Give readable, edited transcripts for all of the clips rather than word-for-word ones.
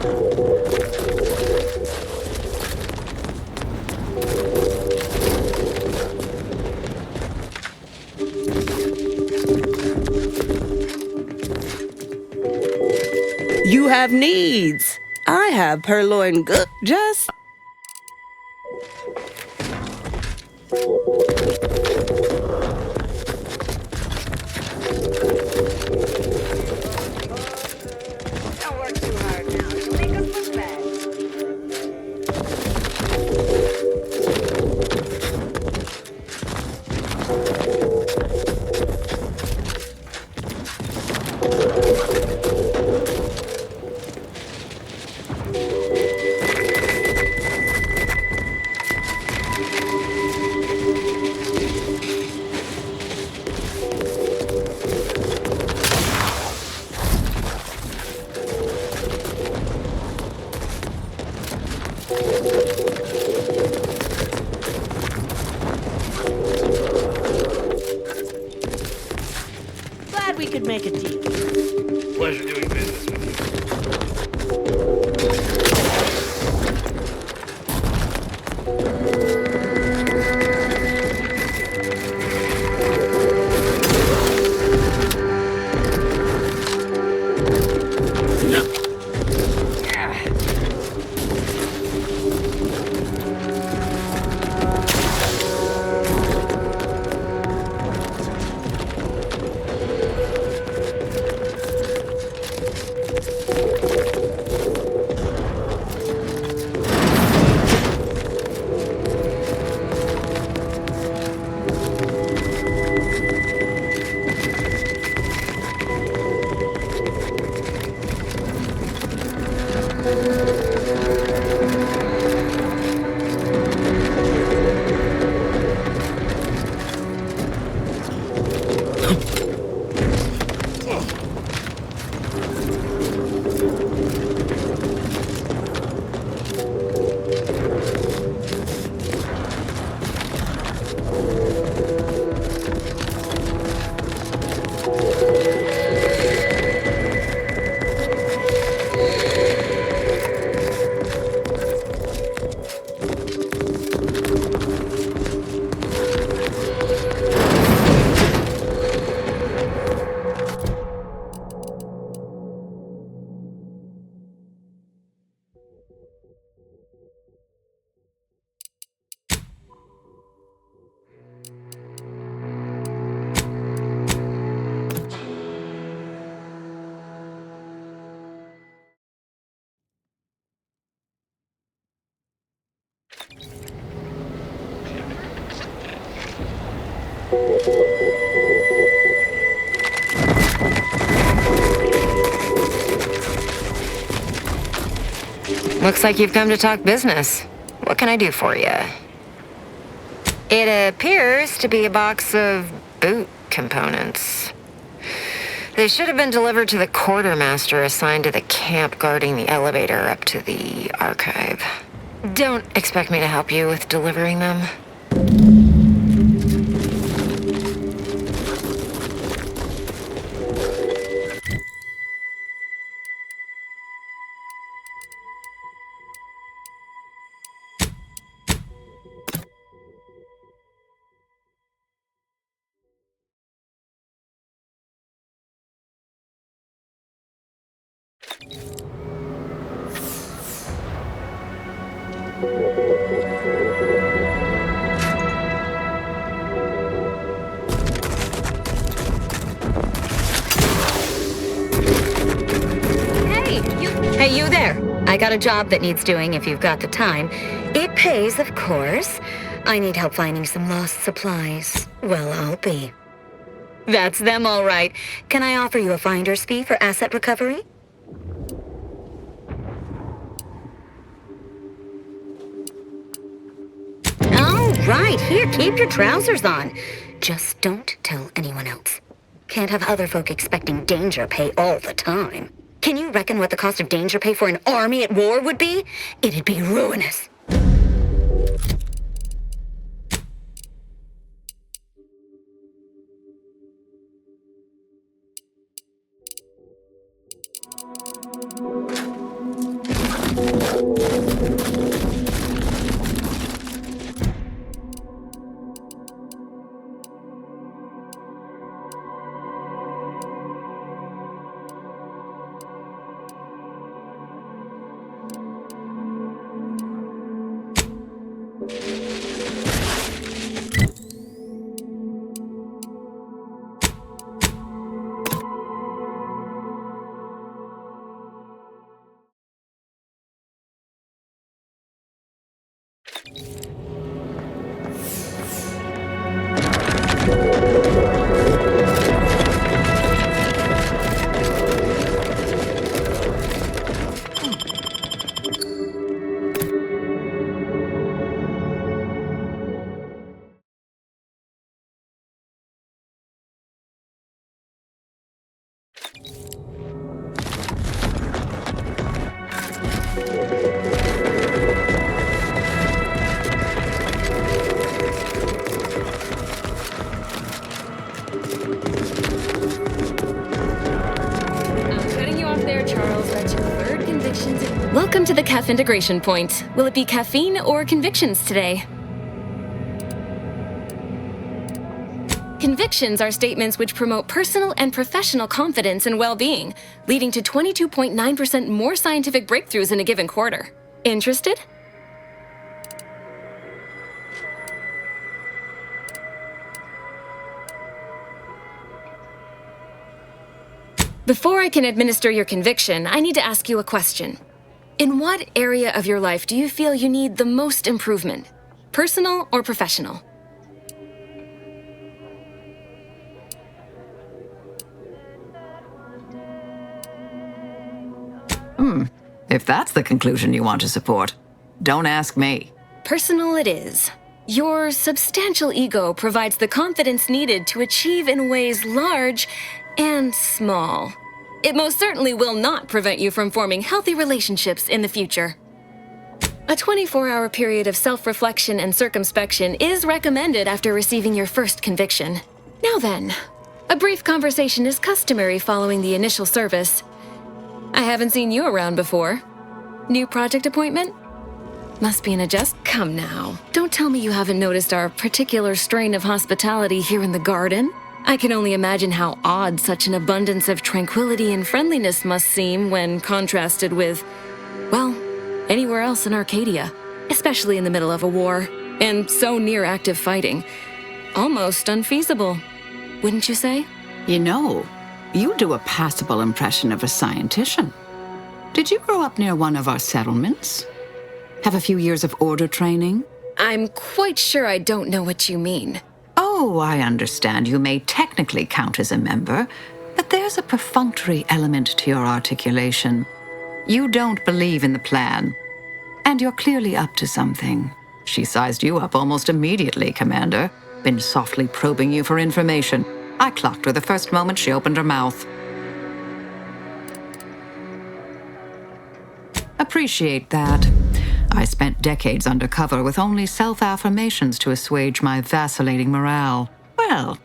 You have needs. I have purloined good. Just Don't work too hard now. You'll make us look bad. glad we could make a deal. Pleasure doing business with you. Looks like you've come to talk business. What can I do for you? It appears to be a box of boot components. They should have been delivered to the quartermaster assigned to the camp guarding the elevator up to the archive. Don't expect me to help you with delivering them. Hey, you there. I got a job that needs doing if you've got the time. It pays, of course. I need help finding some lost supplies. Well, I'll be. That's them, all right. Can I offer you a finder's fee for asset recovery? All right, here, keep your trousers on. Just don't tell anyone else. Can't have other folk expecting danger pay all the time. Can you reckon what the cost of danger pay for an army at war would be? It'd be ruinous. Welcome to the CAF integration point. Will it be caffeine or convictions today? Convictions are statements which promote personal and professional confidence and well-being, leading to 22.9% more scientific breakthroughs in a given quarter. Interested? Before I can administer your conviction, I need to ask you a question. In what area of your life do you feel you need the most improvement? Personal or professional? If that's the conclusion you want to support, don't ask me. Personal it is. Your substantial ego provides the confidence needed to achieve in ways large and small. It most certainly will not prevent you from forming healthy relationships in the future. A 24-hour period of self-reflection and circumspection is recommended after receiving your first conviction. Now then, a brief conversation is customary following the initial service. I haven't seen you around before. New project appointment? Must be an adjust. Come now. Don't tell me you haven't noticed our particular strain of hospitality here in the garden. I can only imagine how odd such an abundance of tranquility and friendliness must seem when contrasted with, well, anywhere else in Arcadia, especially in the middle of a war, and so near active fighting. Almost unfeasible, wouldn't you say? You know, you do a passable impression of a scientician. Did you grow up near one of our settlements? Have a few years of order training? I'm quite sure I don't know what you mean. Oh, I understand you may technically count as a member, but there's a perfunctory element to your articulation. You don't believe in the plan, and you're clearly up to something. She sized you up almost immediately, Commander. Been softly probing you for information. I clocked her the first moment she opened her mouth. Appreciate that. I spent decades undercover with only self-affirmations to assuage my vacillating morale. Well,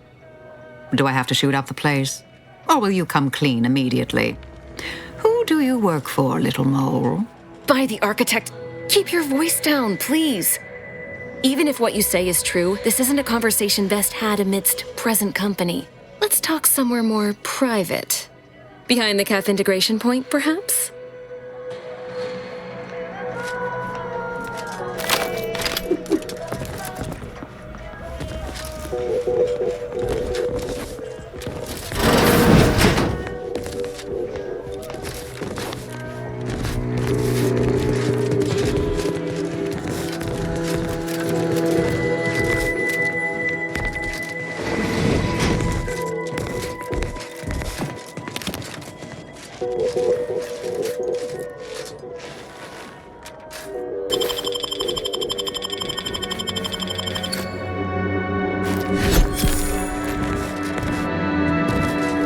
do I have to shoot up the place? Or will you come clean immediately? Who do you work for, little mole? By the architect, keep your voice down, please. Even if what you say is true, this isn't a conversation best had amidst present company. Let's talk somewhere more private. Behind the CAF integration point, perhaps?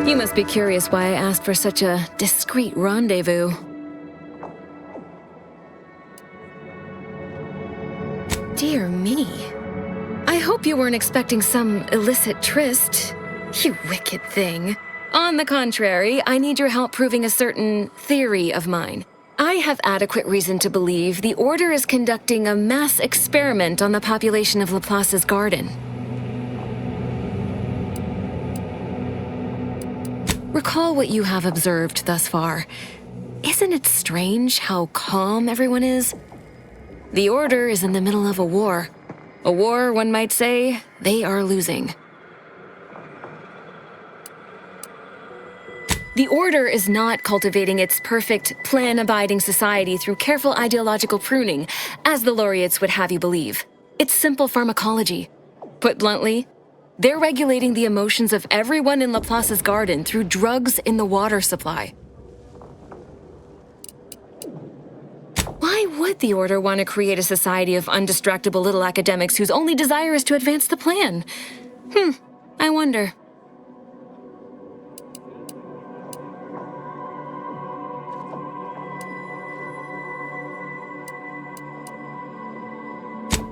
You must be curious why I asked for such a discreet rendezvous. Dear me. I hope you weren't expecting some illicit tryst. You wicked thing. On the contrary, I need your help proving a certain theory of mine. I have adequate reason to believe the Order is conducting a mass experiment on the population of Laplace's garden. Recall what you have observed thus far. Isn't it strange how calm everyone is? The Order is in the middle of a war. A war, one might say, they are losing. The Order is not cultivating its perfect, plan-abiding society through careful ideological pruning, as the laureates would have you believe. It's simple pharmacology. Put bluntly, they're regulating the emotions of everyone in Laplace's garden through drugs in the water supply. Why would the Order want to create a society of undistractable little academics whose only desire is to advance the plan? I wonder.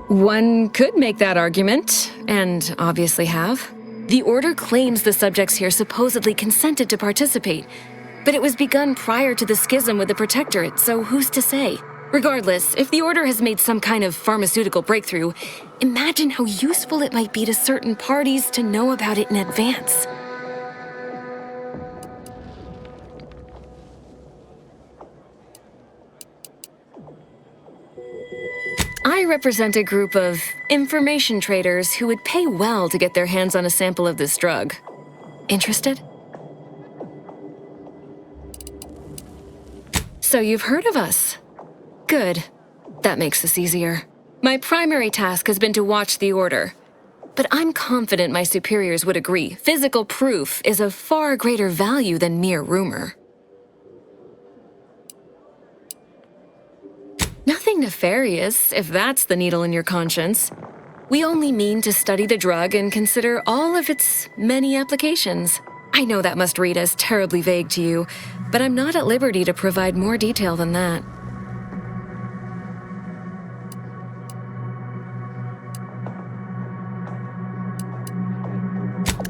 One could make that argument, and obviously have. The Order claims the subjects here supposedly consented to participate, but it was begun prior to the schism with the Protectorate, so who's to say? Regardless, if the Order has made some kind of pharmaceutical breakthrough, imagine how useful it might be to certain parties to know about it in advance. I represent a group of information traders who would pay well to get their hands on a sample of this drug. Interested? So you've heard of us? Good. That makes this easier. My primary task has been to watch the Order. But I'm confident my superiors would agree physical proof is of far greater value than mere rumor. Nothing nefarious, if that's the needle in your conscience. We only mean to study the drug and consider all of its many applications. I know that must read as terribly vague to you, but I'm not at liberty to provide more detail than that.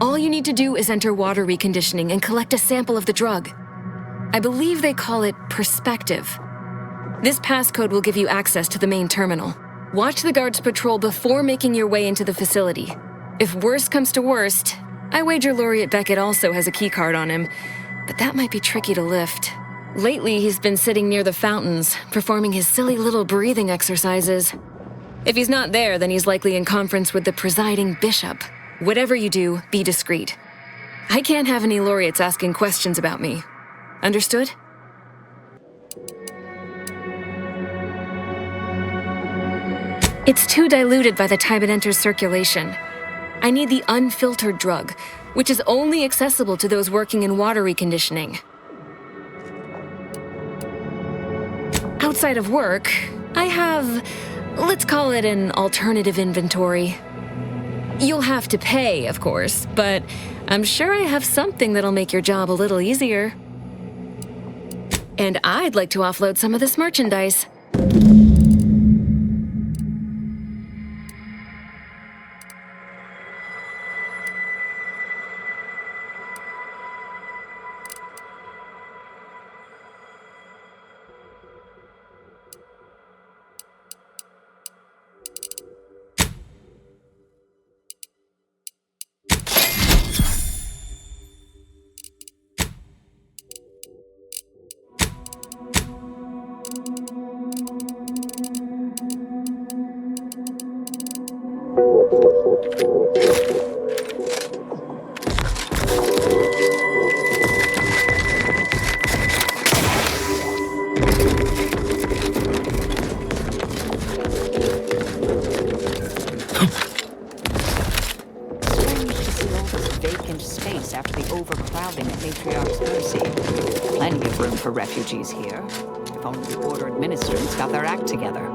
All you need to do is enter water reconditioning and collect a sample of the drug. I believe they call it perspective. This passcode will give you access to the main terminal. Watch the guards patrol before making your way into the facility. If worst comes to worst, I wager Laureate Beckett also has a keycard on him, but that might be tricky to lift. Lately, he's been sitting near the fountains, performing his silly little breathing exercises. If he's not there, then he's likely in conference with the presiding bishop. Whatever you do, be discreet. I can't have any laureates asking questions about me. Understood? It's too diluted by the time it enters circulation. I need the unfiltered drug, which is only accessible to those working in water reconditioning. Outside of work, I have, let's call it an alternative inventory. You'll have to pay, of course, but I'm sure I have something that'll make your job a little easier. And I'd like to offload some of this merchandise. Refugees here. If only the Order administrants got their act together.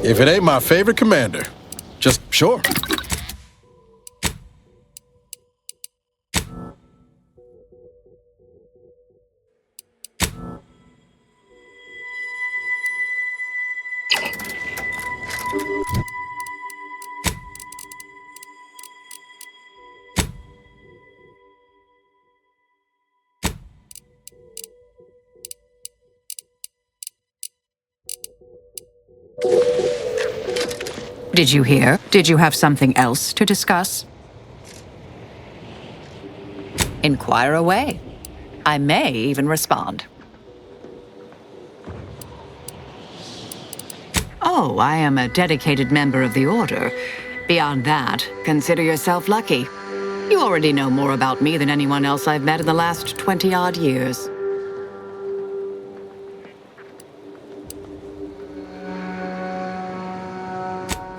If it ain't my favorite commander, just sure. Did you hear? Did you have something else to discuss? Inquire away. I may even respond. Oh, I am a dedicated member of the Order. Beyond that, consider yourself lucky. You already know more about me than anyone else I've met in the last 20-odd years.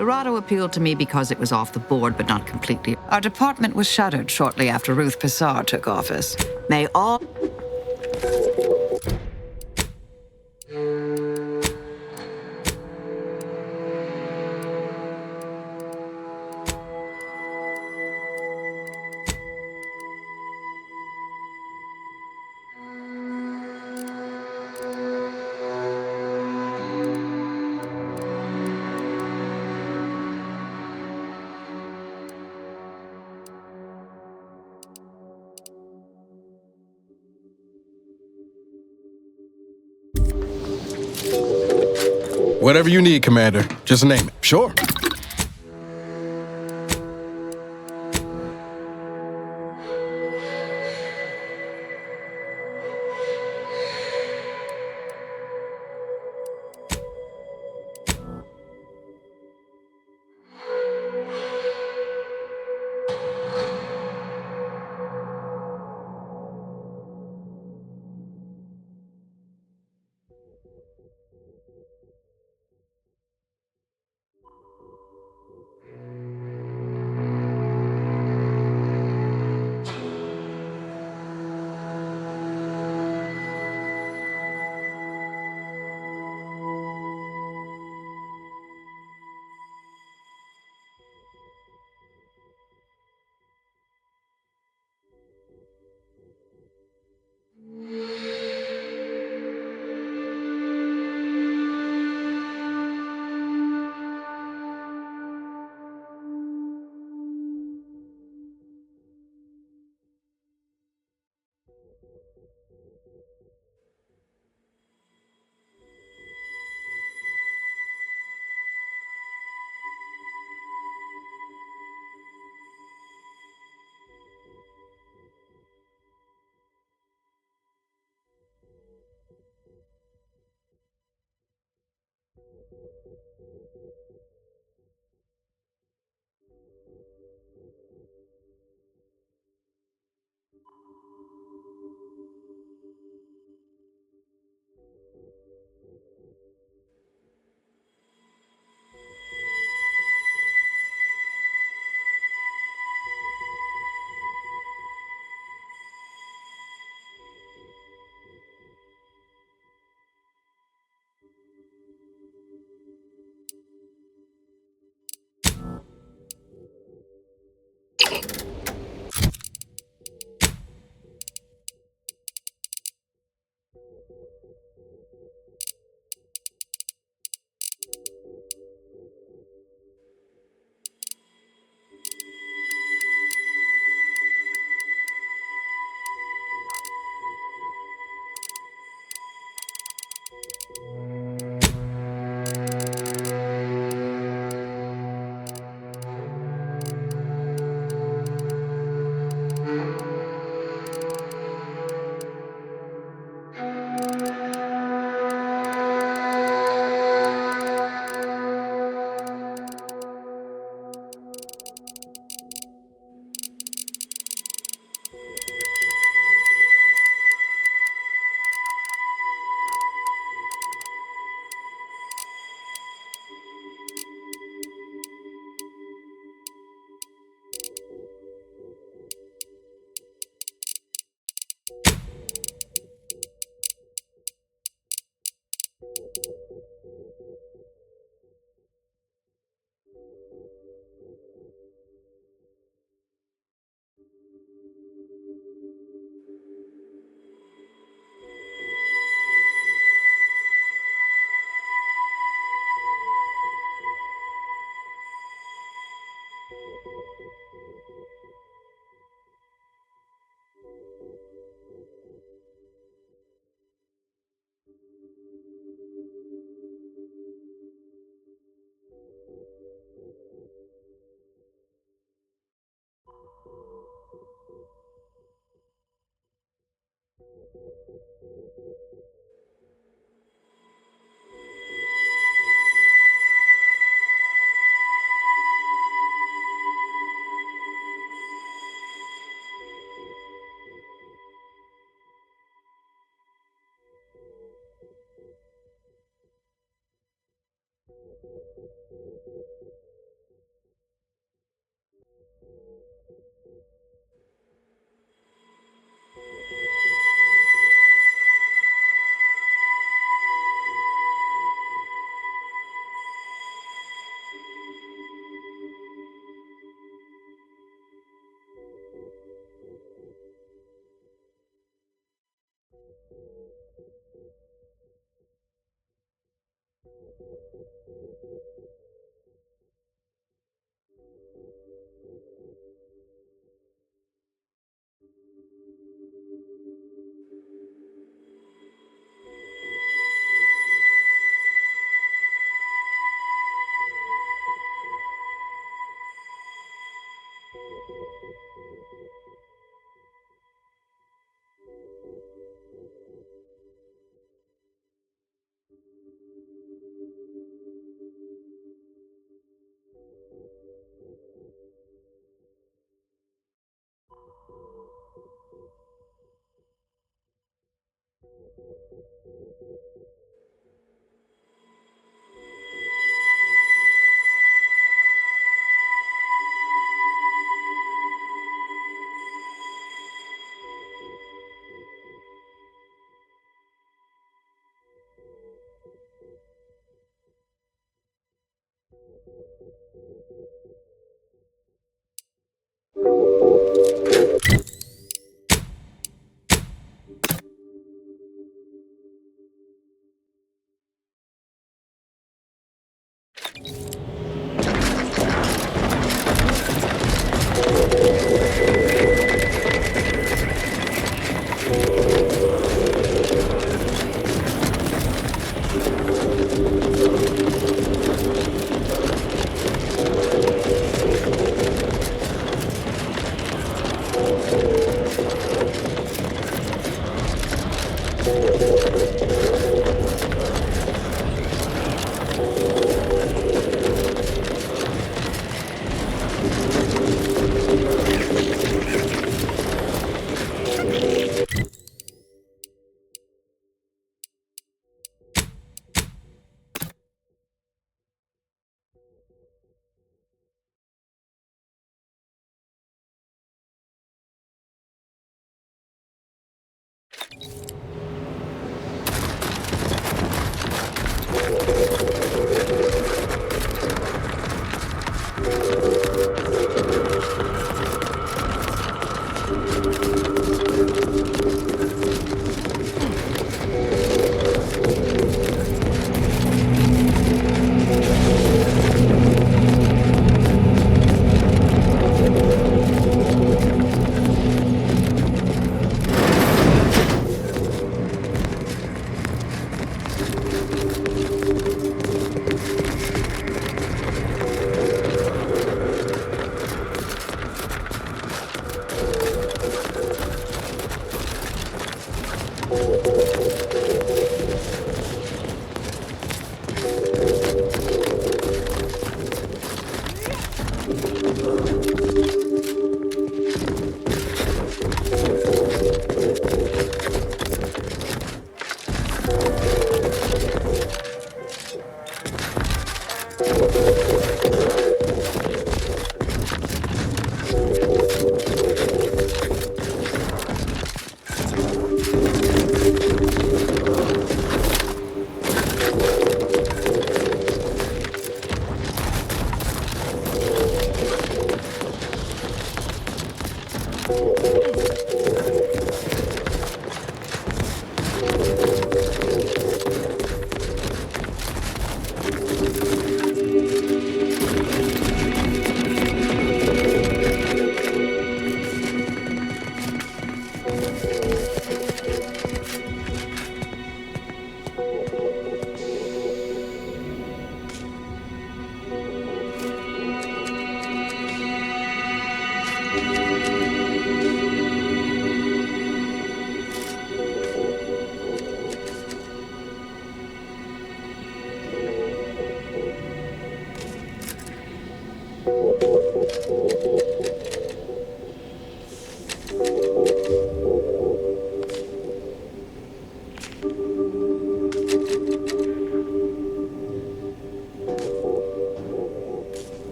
Dorado appealed to me because it was off the board, but not completely. Our department was shuttered shortly after Ruth Pissar took office. May all... Whatever you need, Commander. Just name it. Sure.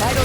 Vital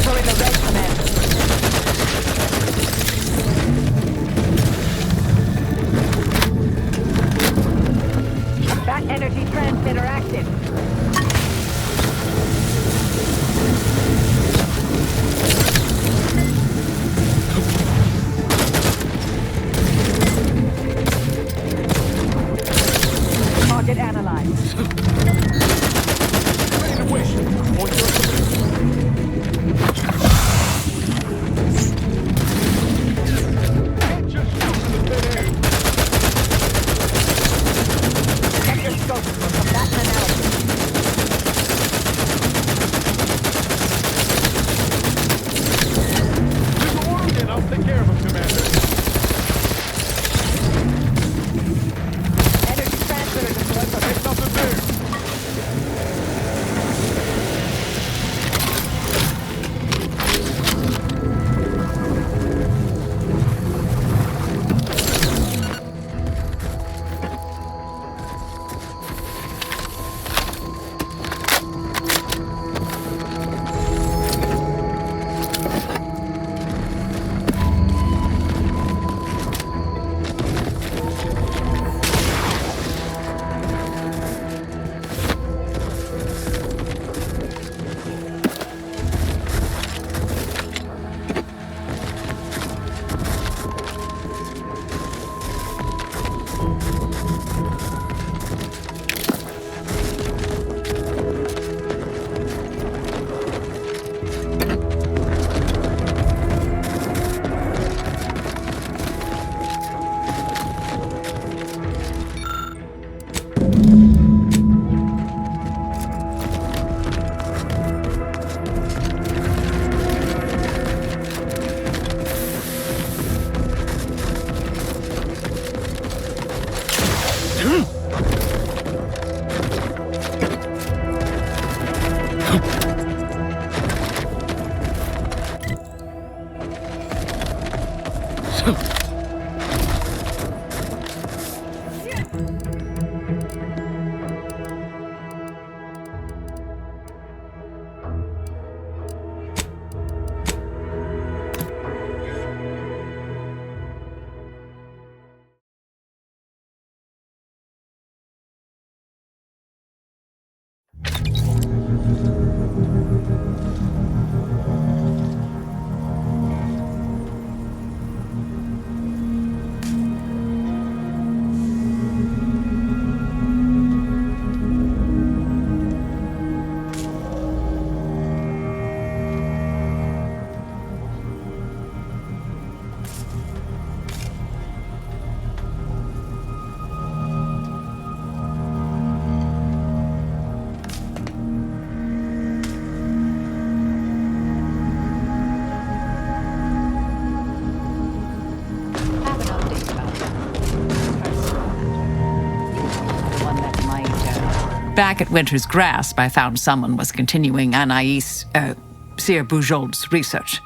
Back at Winter's Grasp, I found someone was continuing Anais, Sir Bujold's research.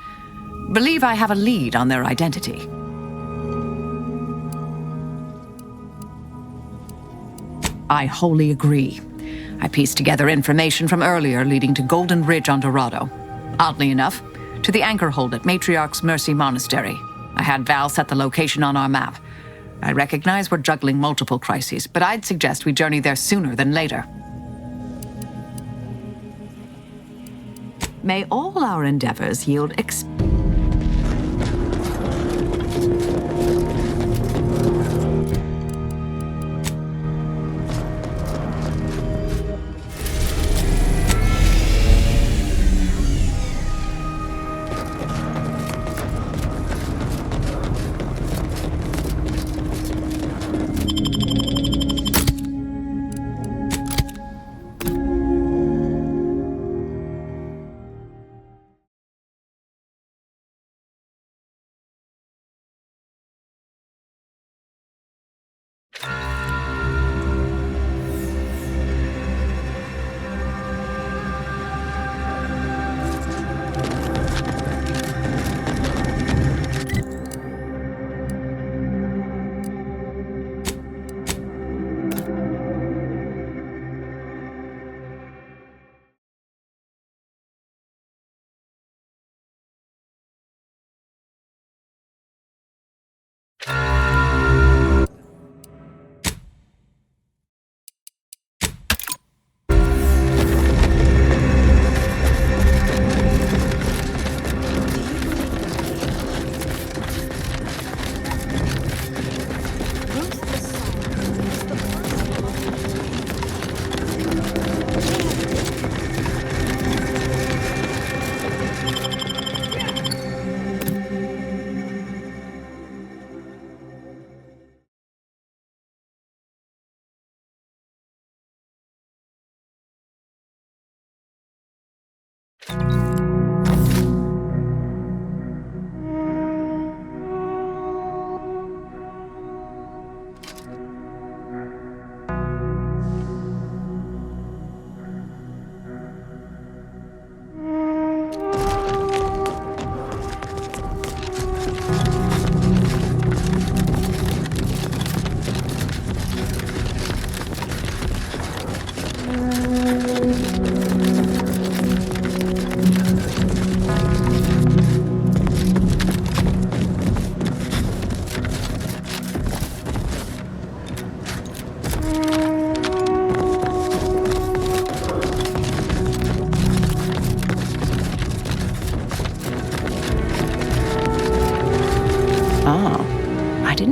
Believe I have a lead on their identity. I wholly agree. I pieced together information from earlier leading to Golden Ridge on Dorado. Oddly enough, to the anchor hold at Matriarch's Mercy Monastery. I had Val set the location on our map. I recognize we're juggling multiple crises, but I'd suggest we journey there sooner than later. May all our endeavors yield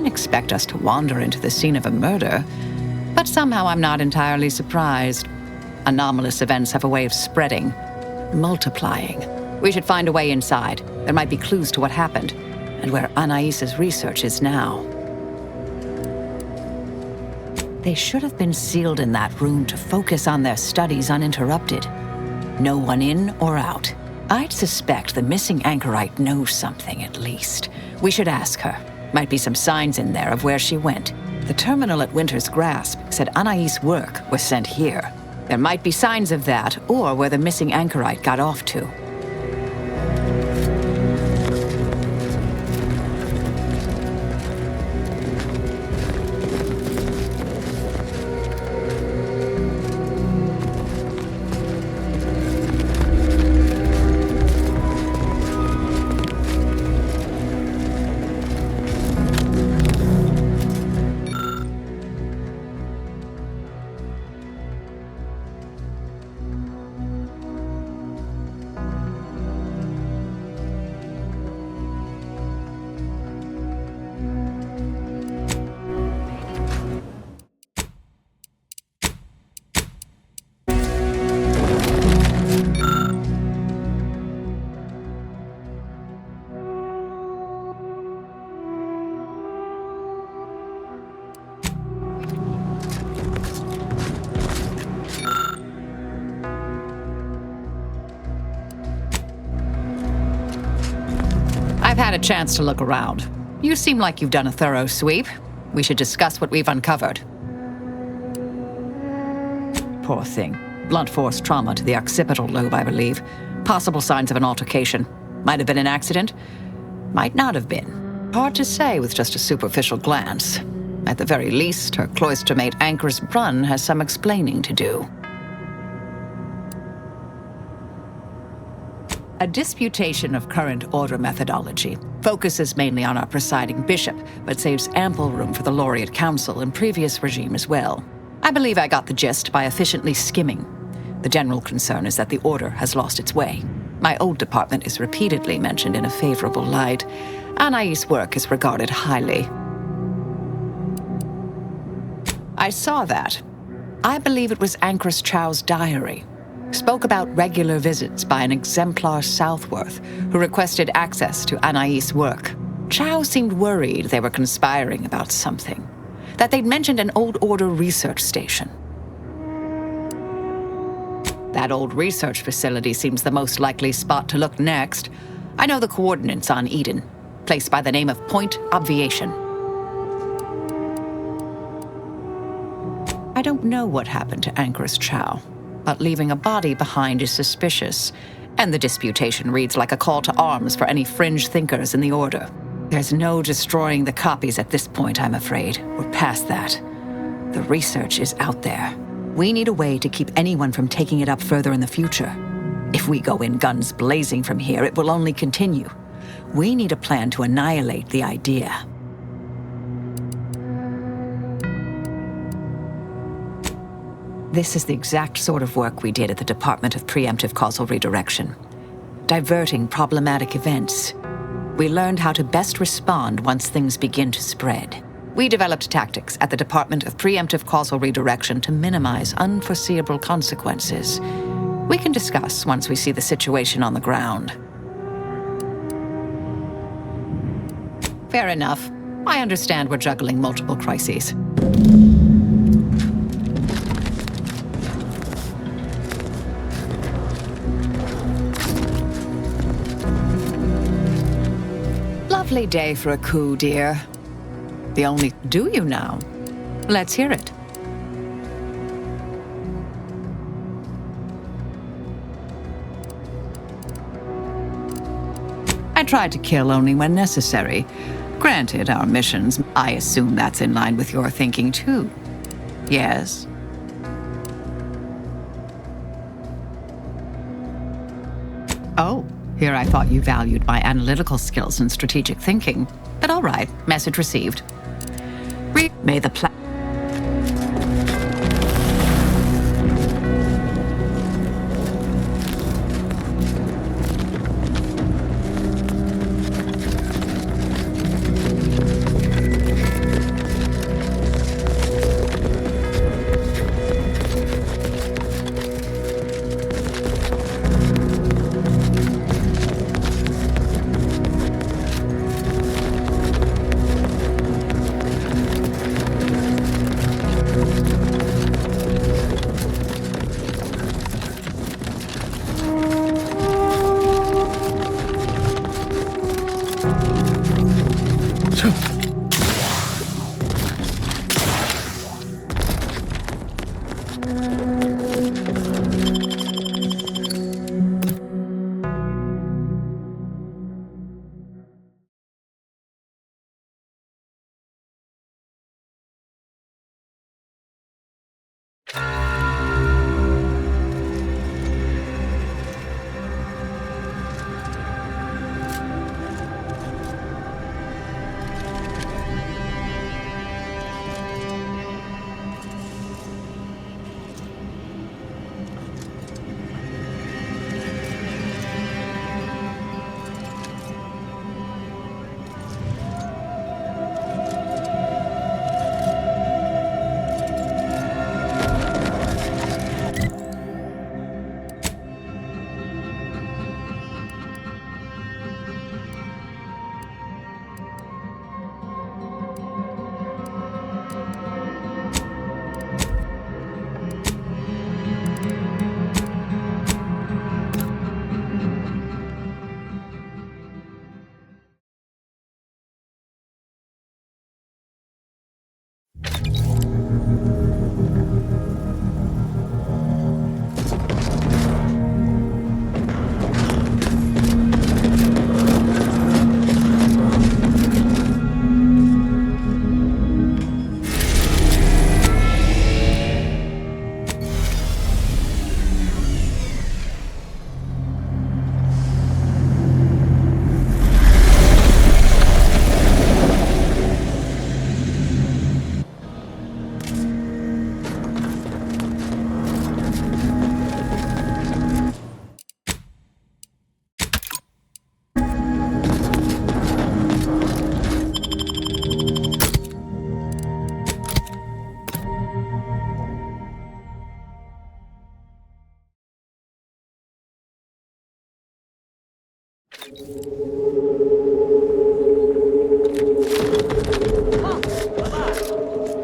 expect us to wander into the scene of a murder, but somehow I'm not entirely surprised. Anomalous events have a way of spreading, multiplying. We should find a way inside. There might be clues to what happened, and where Anais's research is now. They should have been sealed in that room to focus on their studies uninterrupted. No one in or out. I'd suspect the missing anchorite knows something, at least. We should ask her. Might be some signs in there of where she went. The terminal at Winter's Grasp said Anais' work was sent here. There might be signs of that, or where the missing anchorite got off to. I've had a chance to look around. You seem like you've done a thorough sweep. We should discuss what we've uncovered. poor thing. Blunt force trauma to the occipital lobe, I believe. Possible signs of an altercation. Might have been an accident. Might not have been. Hard to say with just a superficial glance. At the very least, her cloistermate Anchor's Brun has some explaining to do. A disputation of current order methodology focuses mainly on our presiding bishop, but saves ample room for the laureate council and previous regime as well. I believe I got the gist by efficiently skimming. The general concern is that the order has lost its way. My old department is repeatedly mentioned in a favorable light. Anais' work is regarded highly. I saw that. I believe it was Anchoress Chow's diary. Spoke about regular visits by an exemplar Southworth who requested access to Anais' work. Chow seemed worried they were conspiring about something. That they'd mentioned an old order research station. That old research facility seems the most likely spot to look next. I know the coordinates on Eden, placed by the name of Point Obviation. I don't know what happened to Anchoress Chow, but leaving a body behind is suspicious, and the disputation reads like a call to arms for any fringe thinkers in the Order. There's no destroying the copies at this point, I'm afraid. We're past that. The research is out there. We need a way to keep anyone from taking it up further in the future. If we go in guns blazing from here, it will only continue. We need a plan to annihilate the idea. This is the exact sort of work we did at the Department of Preemptive Causal Redirection. Diverting problematic events. We learned how to best respond once things begin to spread. We developed tactics at the Department of Preemptive Causal Redirection to minimize unforeseeable consequences. We can discuss once we see the situation on the ground. Fair enough. I understand we're juggling multiple crises. Lovely day for a coup, dear. The only... Do you now? Let's hear it. I tried to kill only when necessary. Granted, our missions, I assume that's in line with your thinking too. Yes? Oh, here I thought you valued my analytical skills and strategic thinking. But all right, message received. May the plan...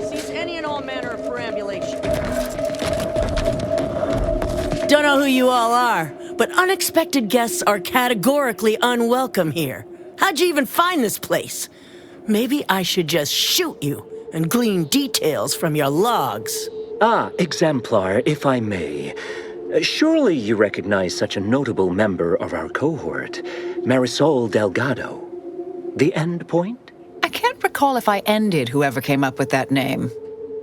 Cease any and all manner of perambulation. Don't know who you all are, but unexpected guests are categorically unwelcome here. How'd you even find this place? Maybe I should just shoot you and glean details from your logs. Ah, Exemplar, if I may. Surely you recognize such a notable member of our cohort, Marisol Delgado. The end point? I can't recall if I ended whoever came up with that name.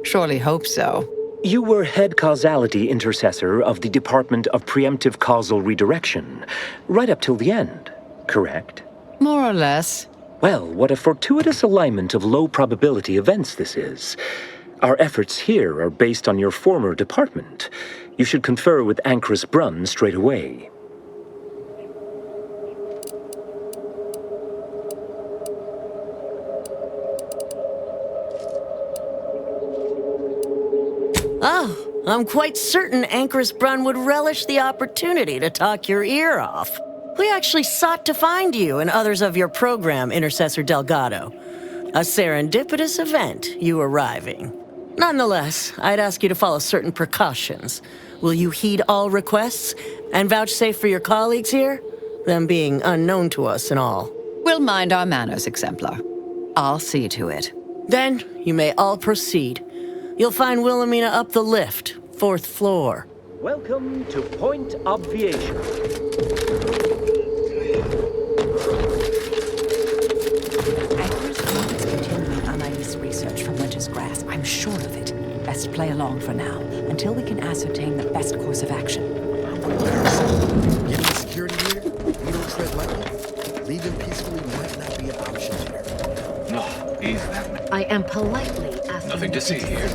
Surely hope so. You were head causality intercessor of the Department of Preemptive Causal Redirection, right up till the end, correct? More or less. Well, what a fortuitous alignment of low probability events this is. Our efforts here are based on your former department. You should confer with Anchoress Brunn straight away. Oh, I'm quite certain Anchoress Brunn would relish the opportunity to talk your ear off. We actually sought to find you and others of your program, Intercessor Delgado. A serendipitous event, you arriving. Nonetheless, I'd ask you to follow certain precautions. Will you heed all requests and vouchsafe for your colleagues here? Them being unknown to us and all. We'll mind our manners, Exemplar. I'll see to it. Then, you may all proceed. You'll find Wilhelmina up the lift, 4th floor. Welcome to Point Obviation. Anchoress Brunn is continuing Anais' research from Winter's Grass. I'm sure of it. Best play along for now, until we can ascertain the best course of action. Given the security here, we don't tread lightly. Leaving peacefully might not be an option here. No, ease that. I am politely asking. Nothing to see here.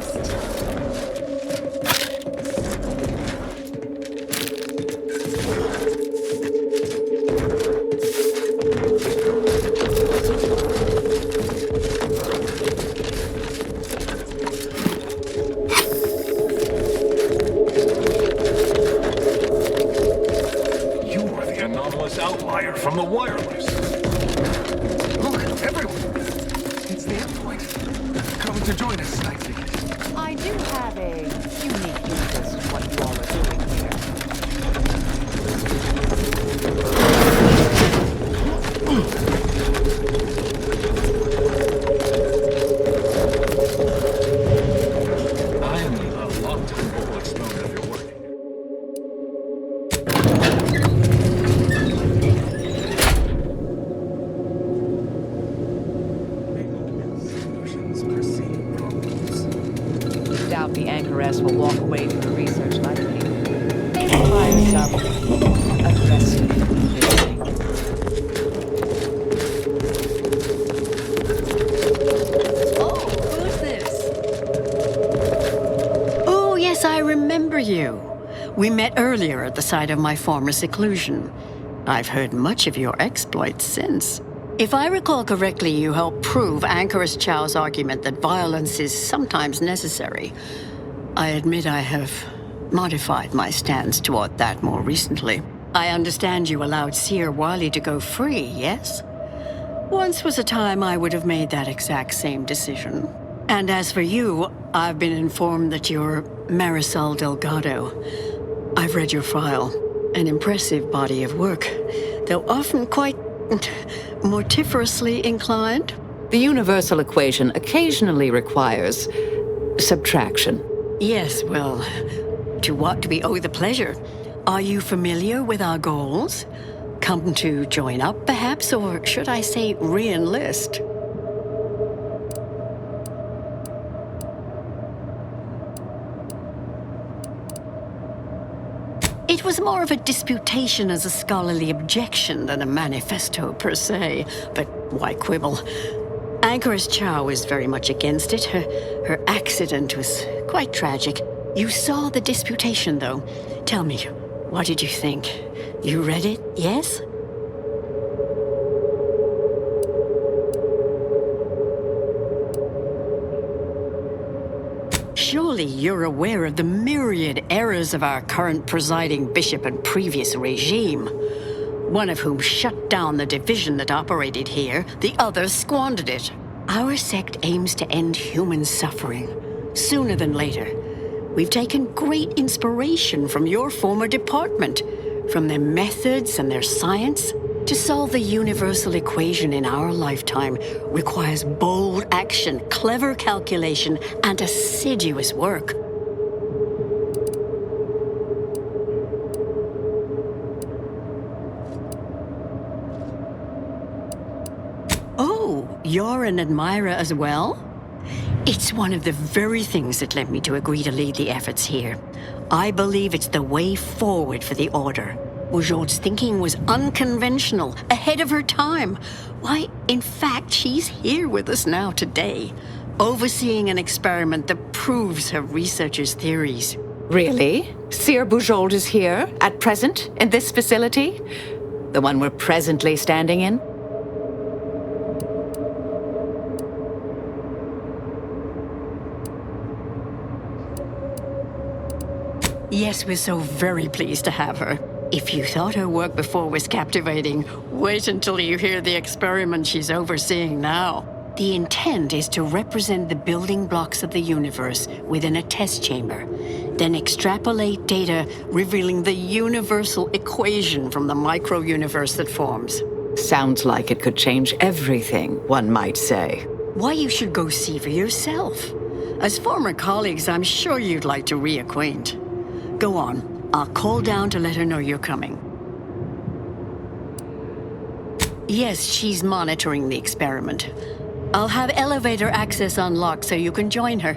You are the anomalous outlier from the wireless. Look, everyone. It's the endpoint. Coming to join us, I think. I do have a unique interest in what you all are doing here. I am a long-time vocal exponent of your work. Doubt the Anchoress will walk away from the research lightly. Maybe try some aggressive listening. Oh, who's this? Oh, yes, I remember you. We met earlier at the site of my former seclusion. I've heard much of your exploits since. If I recall correctly, you helped prove Anchoress Chow's argument that violence is sometimes necessary. I admit I have modified my stance toward that more recently. I understand you allowed Seer Wiley to go free, yes? Once was a time I would have made that exact same decision. And as for you, I've been informed that you're Marisol Delgado. I've read your file. An impressive body of work, though often quite mortiferously inclined. The universal equation occasionally requires subtraction. Yes, well, to what do we owe the pleasure? Are you familiar with our goals? Come to join up, perhaps, or should I say re-enlist? It was more of a disputation as a scholarly objection than a manifesto per se, but why quibble? Anchoress Chow is very much against it. Her accident was quite tragic. You saw the disputation, though. Tell me, what did you think? You read it, yes? Surely you're aware of the myriad errors of our current presiding bishop and previous regime. one of whom shut down the division that operated here, the other squandered it. Our sect aims to end human suffering, sooner than later. We've taken great inspiration from your former department, from their methods and their science. To solve the universal equation in our lifetime requires bold action, clever calculation, and assiduous work. Oh, you're an admirer as well? It's one of the very things that led me to agree to lead the efforts here. I believe it's the way forward for the Order. Bujold's thinking was unconventional, ahead of her time. Why, in fact, she's here with us now today, overseeing an experiment that proves her researchers' theories. Really? Seer Bujold is here, at present, in this facility? The one we're presently standing in? Yes, we're so very pleased to have her. If you thought her work before was captivating, wait until you hear the experiment she's overseeing now. The intent is to represent the building blocks of the universe within a test chamber, then extrapolate data revealing the universal equation from the micro-universe that forms. Sounds like it could change everything, one might say. Why, you should go see for yourself. As former colleagues, I'm sure you'd like to reacquaint. Go on. I'll call down to let her know you're coming. Yes, she's monitoring the experiment. I'll have elevator access unlocked so you can join her.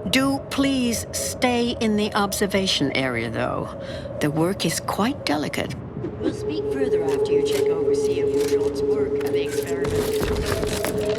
Do please stay in the observation area, though. The work is quite delicate. We'll speak further after you check over Seer Bujold's work and the experiment.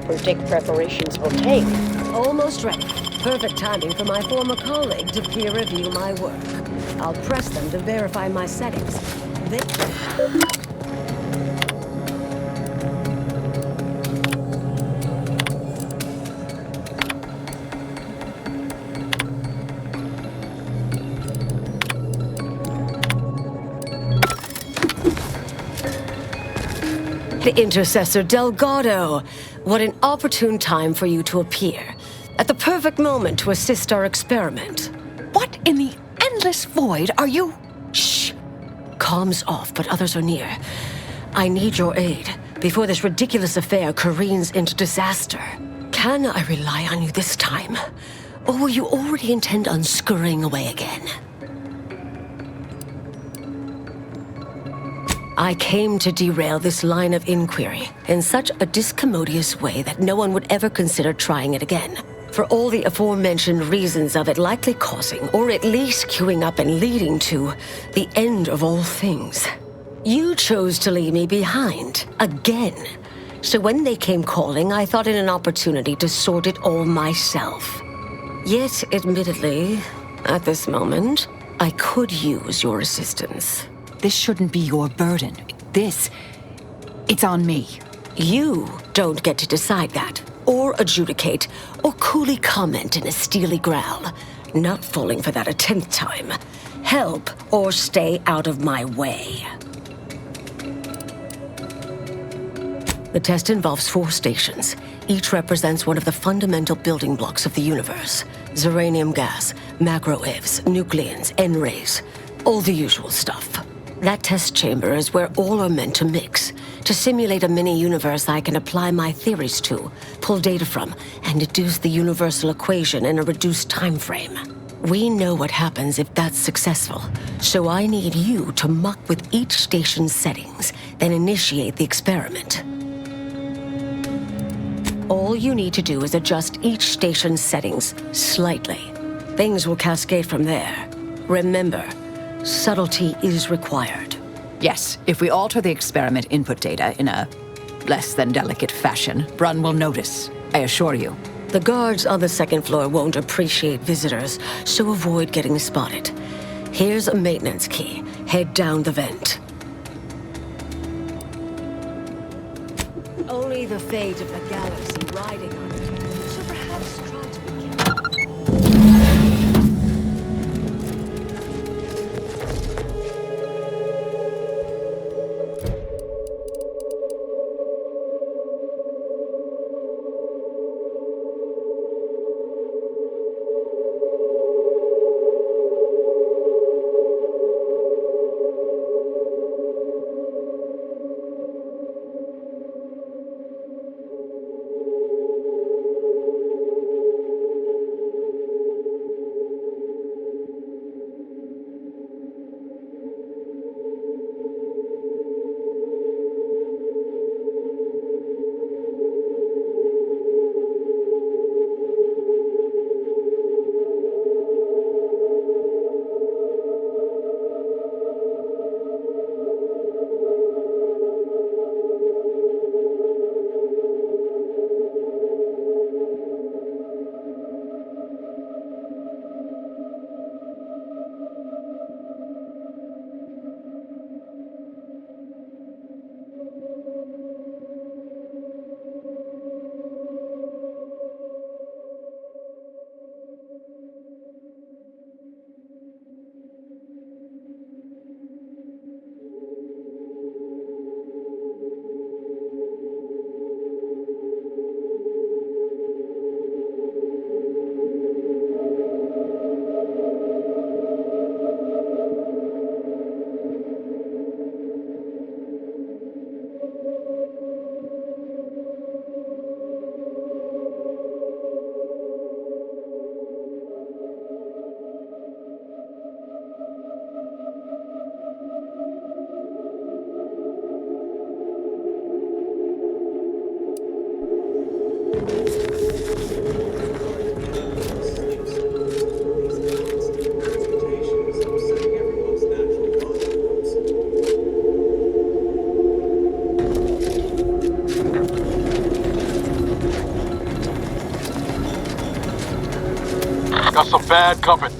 Predict preparations will take. Almost ready. Perfect timing for my former colleague to peer review my work. I'll press them to verify my settings. The Intercessor Delgado. What an opportune time for you to appear. At the perfect moment to assist our experiment. What in the endless void are you? Shh. Comms off, but others are near. I need your aid before this ridiculous affair careens into disaster. Can I rely on you this time? Or will you already intend on scurrying away again? I came to derail this line of inquiry in such a discommodious way that no one would ever consider trying it again. For all the aforementioned reasons of it likely causing, or at least queuing up and leading to, the end of all things. You chose to leave me behind, again. So when they came calling, I thought it an opportunity to sort it all myself. Yet, admittedly, at this moment, I could use your assistance. This shouldn't be your burden. It's on me. You don't get to decide that, or adjudicate, or coolly comment in a steely growl. Not falling for that a 10th time. Help or stay out of my way. The test involves 4 stations. Each represents one of the fundamental building blocks of the universe. Zeranium gas, macro-ivs, nucleons, N-rays. All the usual stuff. That test chamber is where all are meant to mix. To simulate a mini-universe I can apply my theories to, pull data from, and deduce the universal equation in a reduced time frame. We know what happens if that's successful, so I need you to muck with each station's settings, then initiate the experiment. All you need to do is adjust each station's settings slightly. Things will cascade from there. Remember, subtlety is required. Yes, if we alter the experiment input data in a less than delicate fashion, Brunn will notice, I assure you. The guards on the 2nd floor won't appreciate visitors, so avoid getting spotted. Here's a maintenance key. Head down the vent. Only the fate of the galaxy riding on it, so perhaps try to be careful. Got some bad company.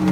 I'm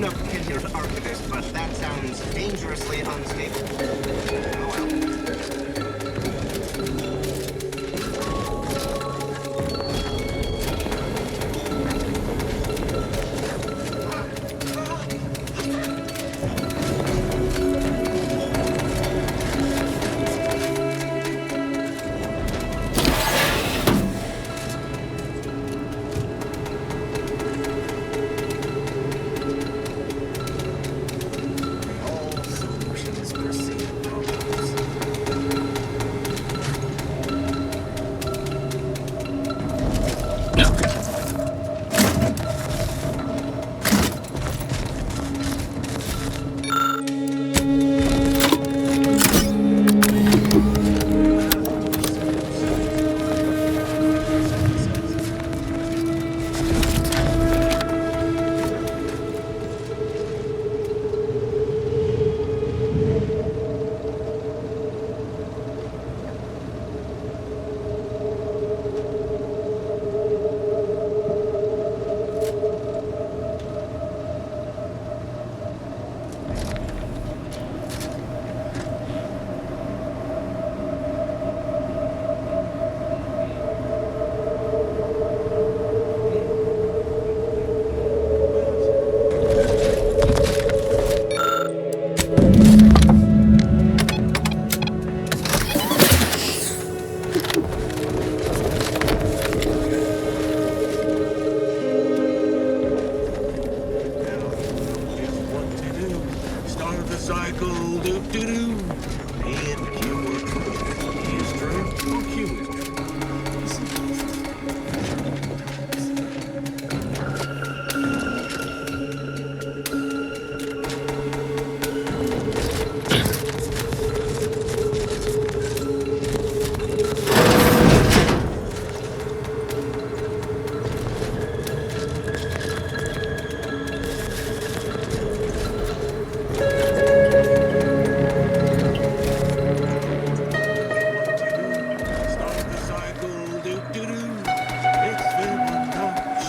no tenured archivist, but that sounds dangerously unstable. Oh well. All solutions precede problems. Start the cycle, do-do-do. And Q or true. E is true, or Q is true. Start the cycle, do-do-do. It's filled with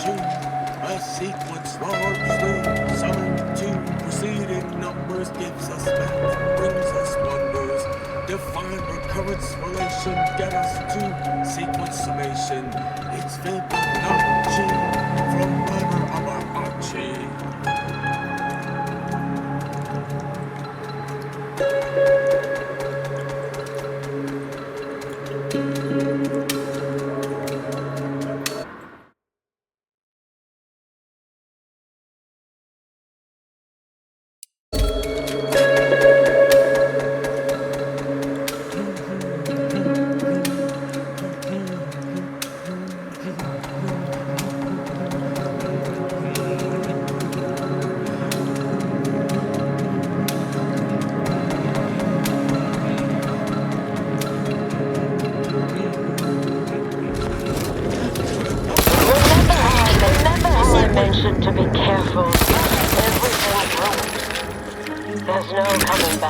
shoot. A sequence large through summer two preceding numbers gives us math, brings us wonders. Define recurrence relation, get us to sequence summation. It's filled with from writer of our Archie.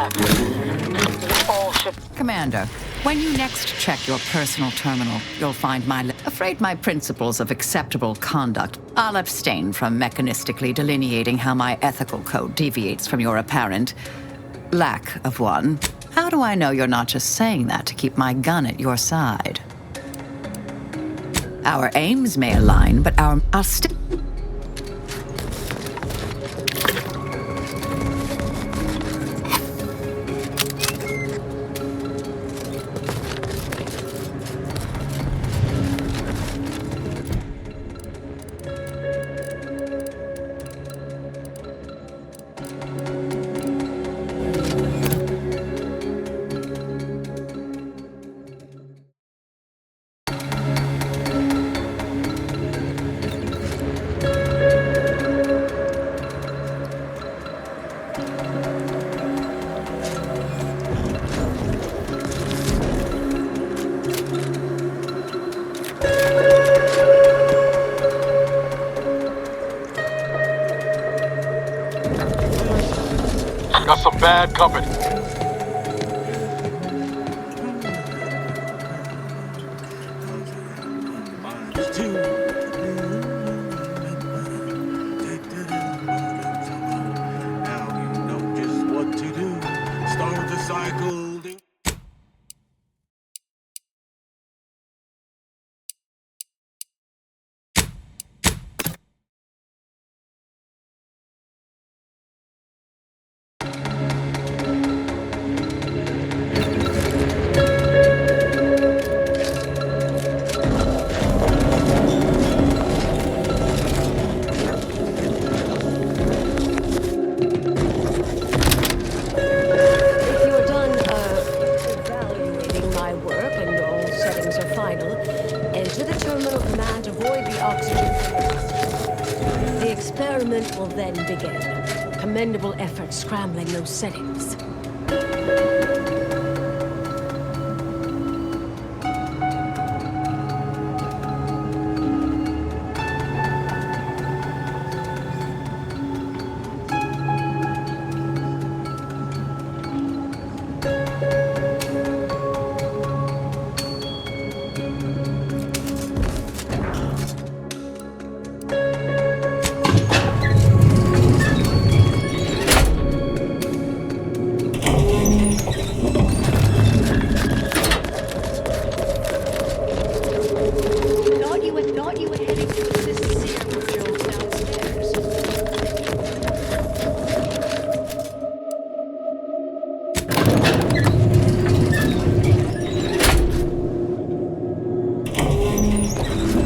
back. All should... Commander, when you next check your personal terminal, you'll find afraid my principles of acceptable conduct. I'll abstain from mechanistically delineating how my ethical code deviates from your apparent lack of one. How do I know you're not just saying that to keep my gun at your side? Our aims may align, but I'll still... Got some bad company. Now you know just what to do. Start the cycle. If you're done, evaluating my work and all settings are final, enter the terminal command, avoid the oxygen. The experiment will then begin. Commendable effort scrambling those settings. Thought you were heading to assist Sam Jones downstairs.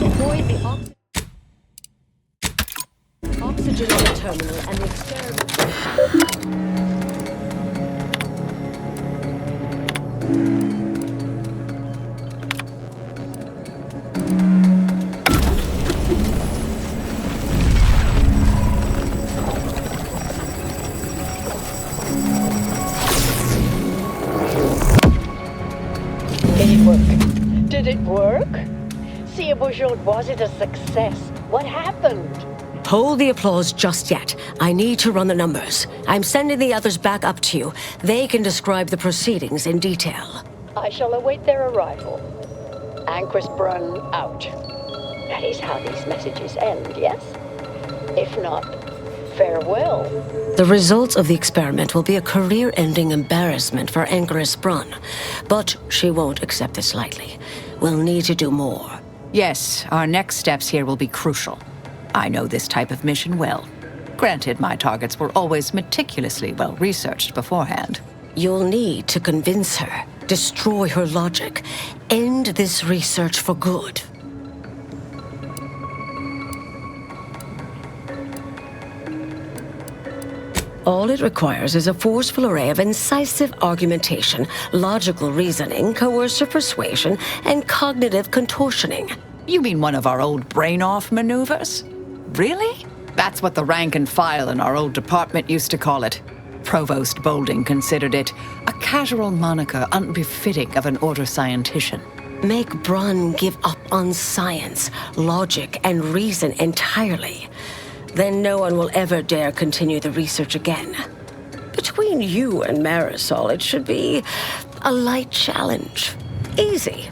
Avoid the oxygen on the terminal and the experiment. Did it work? Was it a success? What happened? Hold the applause just yet. I need to run the numbers. I'm sending the others back up to you. They can describe the proceedings in detail. I shall await their arrival. Anchor's Brun out. That is how these messages end, yes? If not, farewell. The results of the experiment will be a career-ending embarrassment for Anchoress Brun. But she won't accept this lightly. We'll need to do more. Yes, our next steps here will be crucial. I know this type of mission well. Granted, my targets were always meticulously well-researched beforehand. You'll need to convince her, destroy her logic, end this research for good. All it requires is a forceful array of incisive argumentation, logical reasoning, coercive persuasion, and cognitive contortioning. You mean one of our old brain-off maneuvers? Really? That's what the rank and file in our old department used to call it. Provost Bolding considered it a casual moniker unbefitting of an order scientician. Make Brun give up on science, logic, and reason entirely. Then no one will ever dare continue the research again. Between you and Marisol, it should be a light challenge. Easy.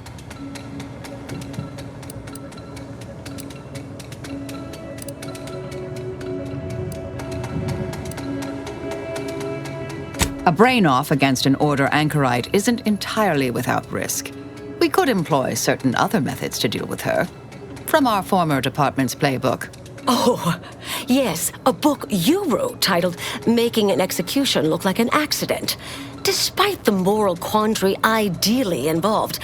A brain-off against an Order anchorite isn't entirely without risk. We could employ certain other methods to deal with her. From our former department's playbook. Oh, yes, a book you wrote titled Making an Execution Look Like an Accident. Despite the moral quandary ideally involved,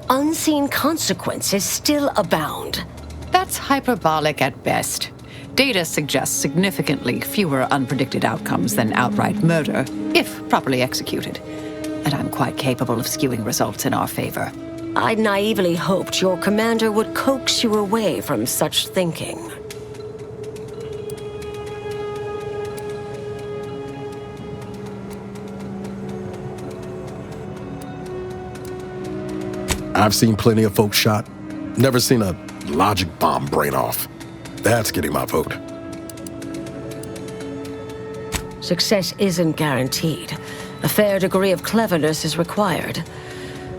unseen consequences still abound. That's hyperbolic at best. Data suggests significantly fewer unpredicted outcomes than outright murder, if properly executed. And I'm quite capable of skewing results in our favor. I naively hoped your commander would coax you away from such thinking. I've seen plenty of folks shot. Never seen a logic bomb brain off. That's getting my vote. Success isn't guaranteed. A fair degree of cleverness is required.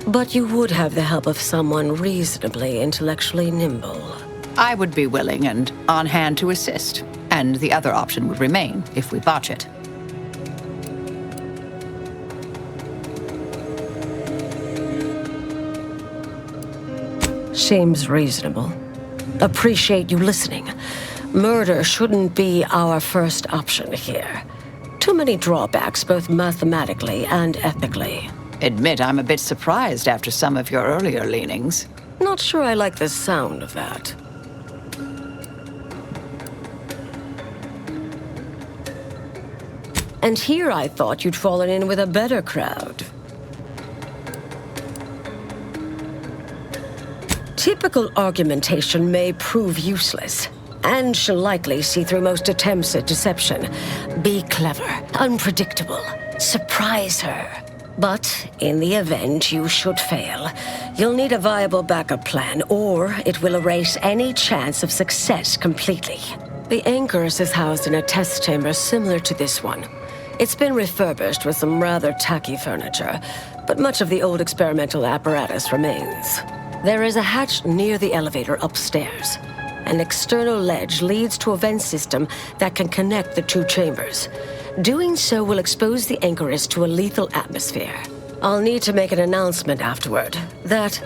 But you would have the help of someone reasonably intellectually nimble. I would be willing and on hand to assist. And the other option would remain if we botch it. Seems reasonable. Appreciate you listening. Murder shouldn't be our first option here. Too many drawbacks, both mathematically and ethically. Admit I'm a bit surprised after some of your earlier leanings. Not sure I like the sound of that. And here I thought you'd fallen in with a better crowd. Typical argumentation may prove useless, and she'll likely see through most attempts at deception. Be clever, unpredictable, surprise her. But in the event you should fail, you'll need a viable backup plan, or it will erase any chance of success completely. The Anchoress is housed in a test chamber similar to this one. It's been refurbished with some rather tacky furniture, but much of the old experimental apparatus remains. There is a hatch near the elevator upstairs. An external ledge leads to a vent system that can connect the two chambers. Doing so will expose the Anchoress to a lethal atmosphere. I'll need to make an announcement afterward that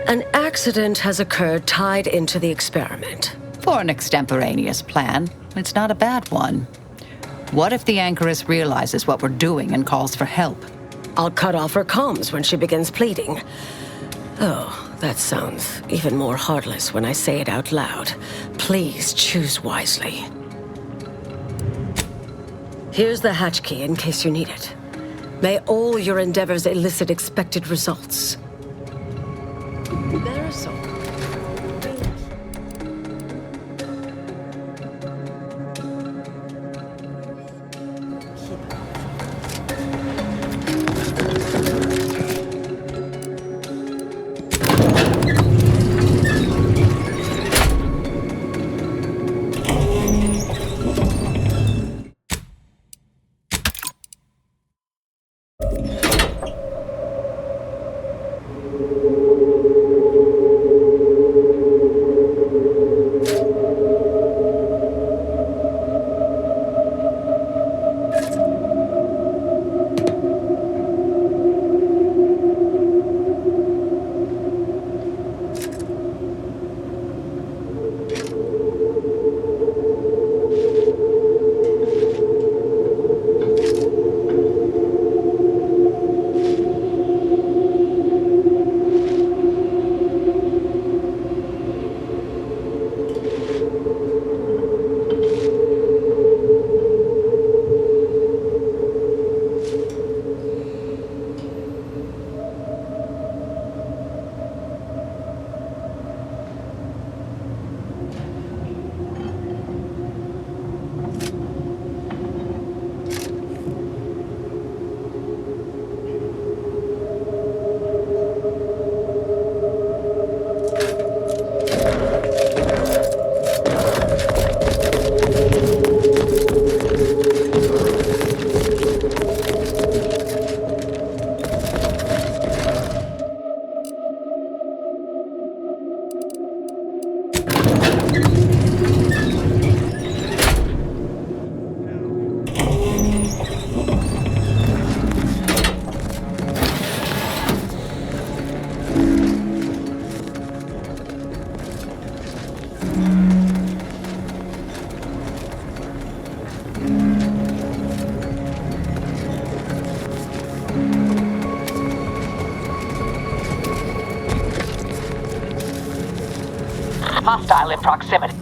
an accident has occurred tied into the experiment. For an extemporaneous plan, it's not a bad one. What if the Anchoress realizes what we're doing and calls for help? I'll cut off her comms when she begins pleading. Oh, that sounds even more heartless when I say it out loud. Please choose wisely. Here's the hatch key in case you need it. May all your endeavors elicit expected results. Marisol. Hostile in proximity.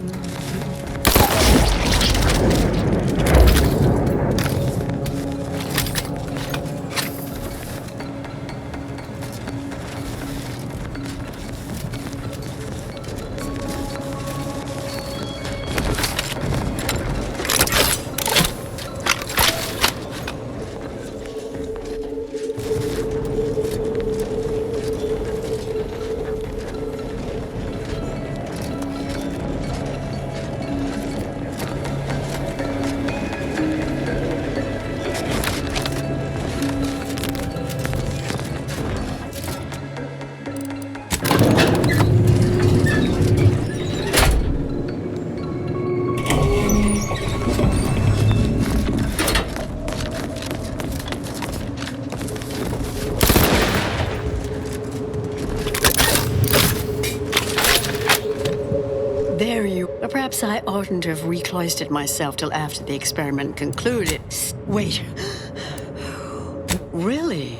There you... Perhaps I oughtn't to have recloistered myself till after the experiment concluded. Wait. Really?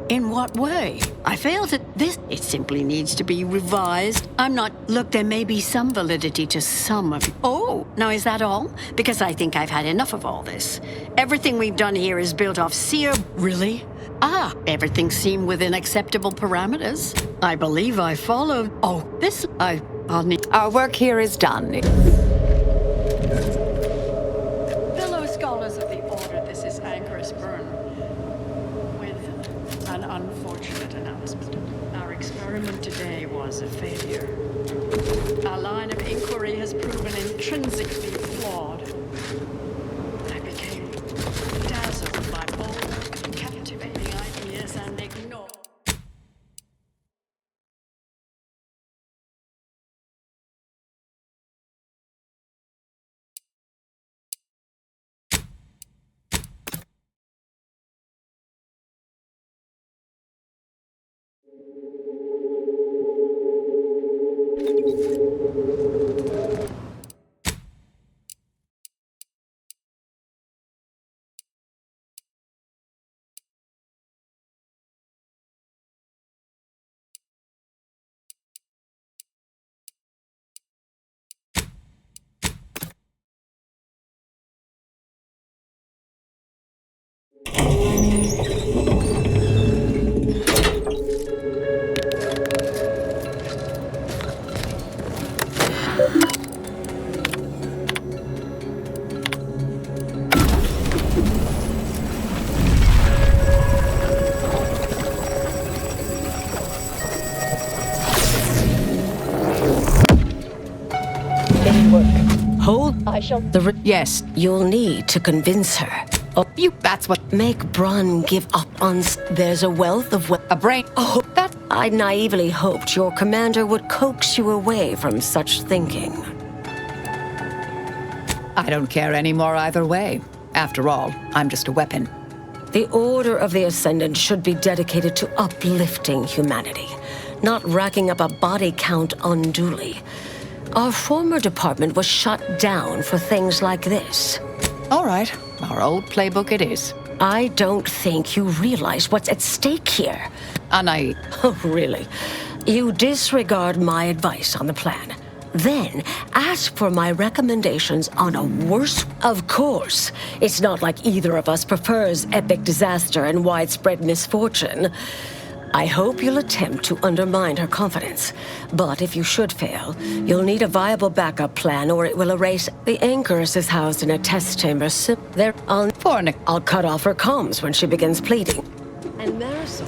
In what way? I failed at this. It simply needs to be revised. I'm not... Look, there may be some validity to some of... Oh, now is that all? Because I think I've had enough of all this. Everything we've done here is built off seer... Really? Ah, everything seemed within acceptable parameters. I believe I followed... Oh, this... I'll need... Our work here is done. Fellow scholars of the Order, this is Anchorus Byrne. With an unfortunate announcement. Our experiment today was a failure. Our line of inquiry has proven intrinsically flawed. I became dazzled by bold, captivating ideas and ignored. Hold. I shall... Yes, you'll need to convince her. Oh, That's what... make Brun give up on... There's a wealth of... A brain... Oh, that... I naively hoped your commander would coax you away from such thinking. I don't care anymore either way. After all, I'm just a weapon. The Order of the Ascendant should be dedicated to uplifting humanity, not racking up a body count unduly. Our former department was shut down for things like this. All right, our old playbook it is. I don't think you realize what's at stake here. Oh, really? You disregard my advice on the plan. Then ask for my recommendations on a worse... Of course, it's not like either of us prefers epic disaster and widespread misfortune. I hope you'll attempt to undermine her confidence. But if you should fail, you'll need a viable backup plan or it will erase... The Anchorus is housed in a test chamber. I'll cut off her comms when she begins pleading. And Marisol...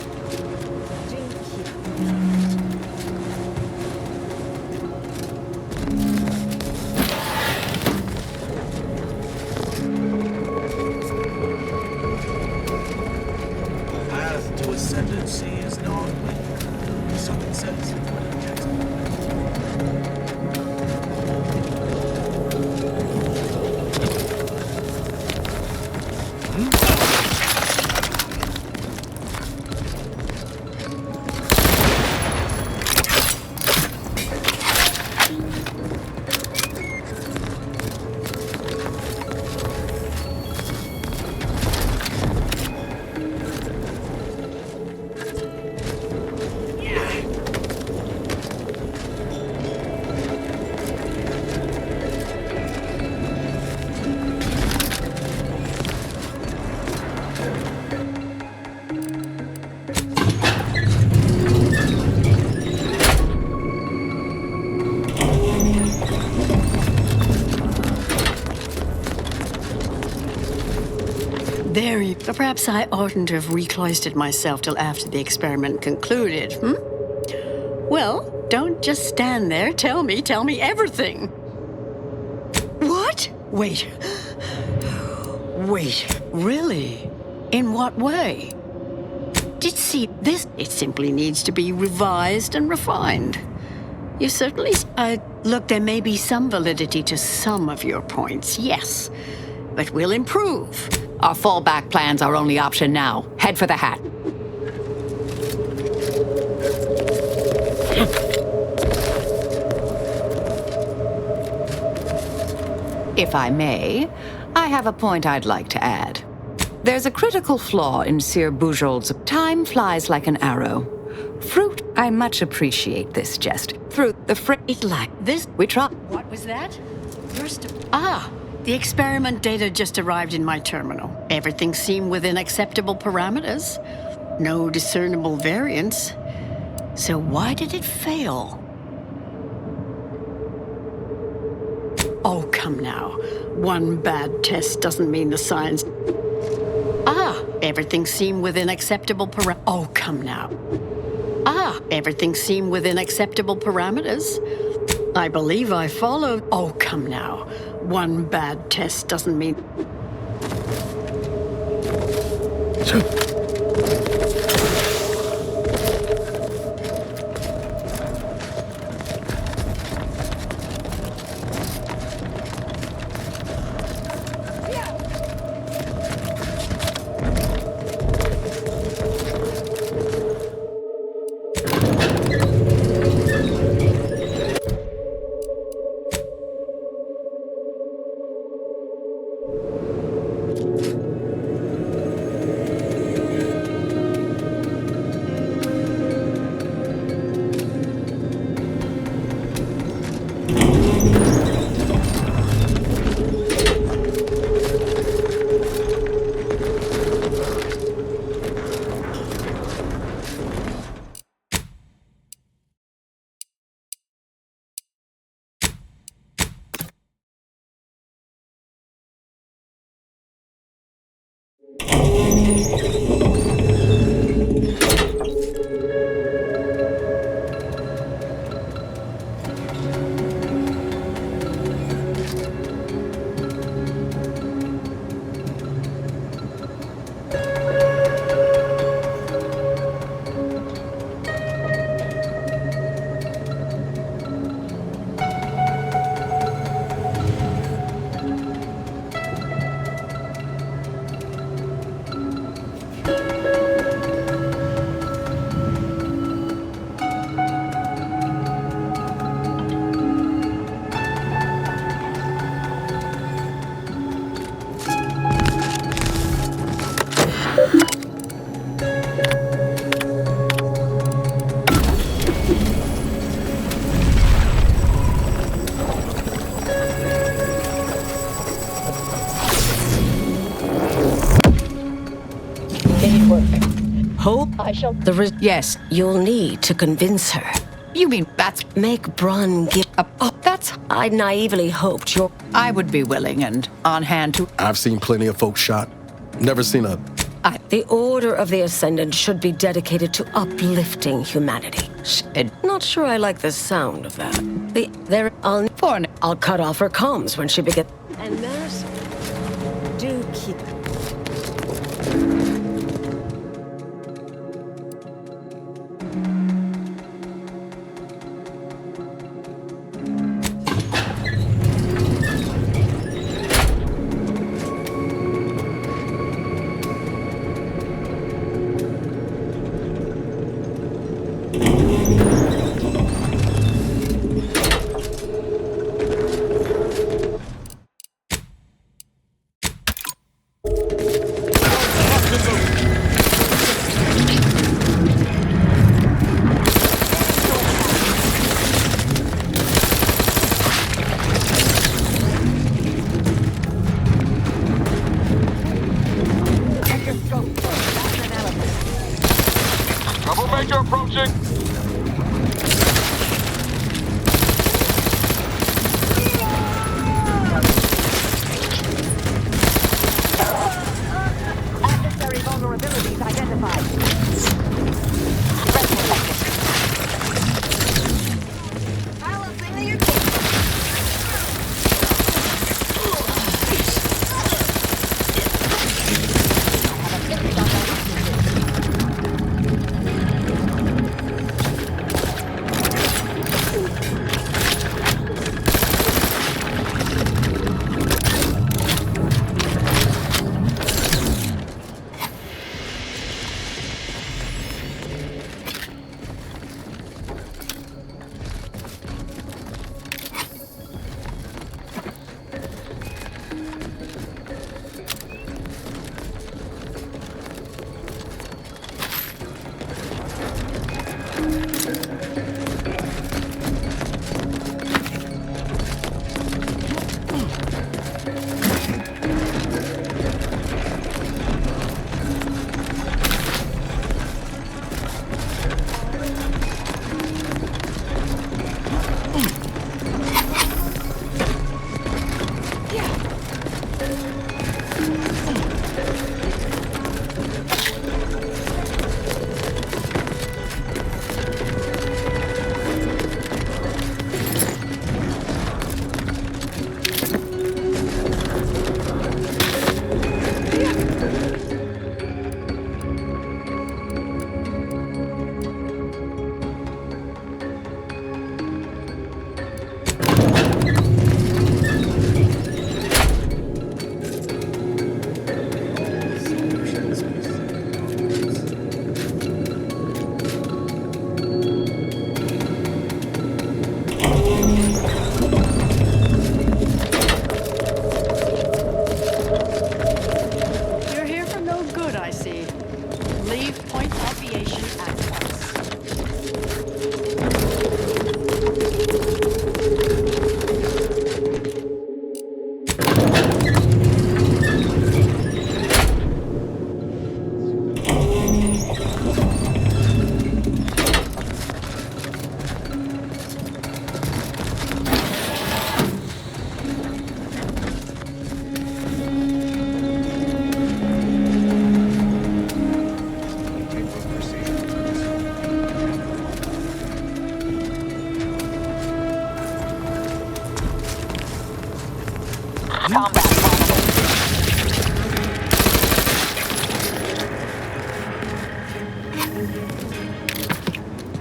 Path to ascendancy is non-linear. So it says in the text. very... Perhaps I oughtn't to have recloistered myself till after the experiment concluded, Well, don't just stand there. Tell me everything. What? Wait. Wait, really? In what way? See, it simply needs to be revised and refined. You certainly... Look, there may be some validity to some of your points, yes. But we'll improve. Our fallback plan's our only option now. Head for the hat. If I may, I have a point I'd like to add. There's a critical flaw in Sir Bujold's time flies like an arrow. Fruit, I much appreciate this jest. Through the like this, we try. What was that? The experiment data just arrived in my terminal. Everything seemed within acceptable parameters. No discernible variance. So why did it fail? Oh, come now. One bad test doesn't mean the science... Everything seemed within acceptable parameters. Oh, come now. Everything seemed within acceptable parameters. I believe I followed... Oh, come now. One bad test doesn't mean... Hope I shall... Yes. You'll need to convince her. You mean that's... Make Brun give up. Oh, that's... I naively hoped your... I would be willing and on hand to... I've seen plenty of folks shot. Never seen a... The Order of the Ascendant should be dedicated to uplifting humanity. Not sure I like the sound of that. I'll cut off her comms when she begins. And nurse, do keep... Troublemaker approaching.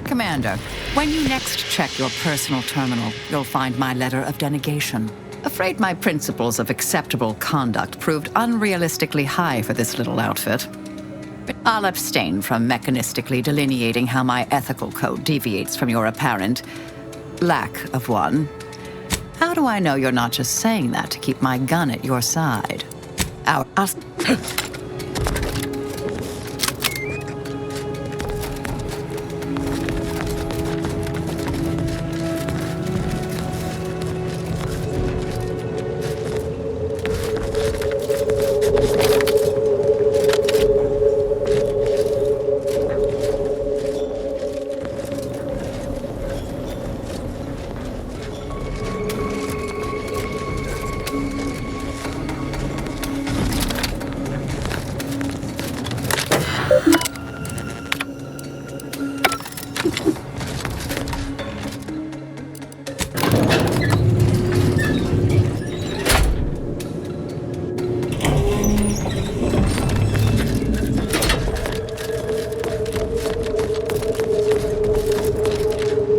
Commander, when you next check your personal terminal, you'll find my letter of denegation. Afraid my principles of acceptable conduct proved unrealistically high for this little outfit. But I'll abstain from mechanistically delineating how my ethical code deviates from your apparent lack of one. How do I know you're not just saying that to keep my gun at your side?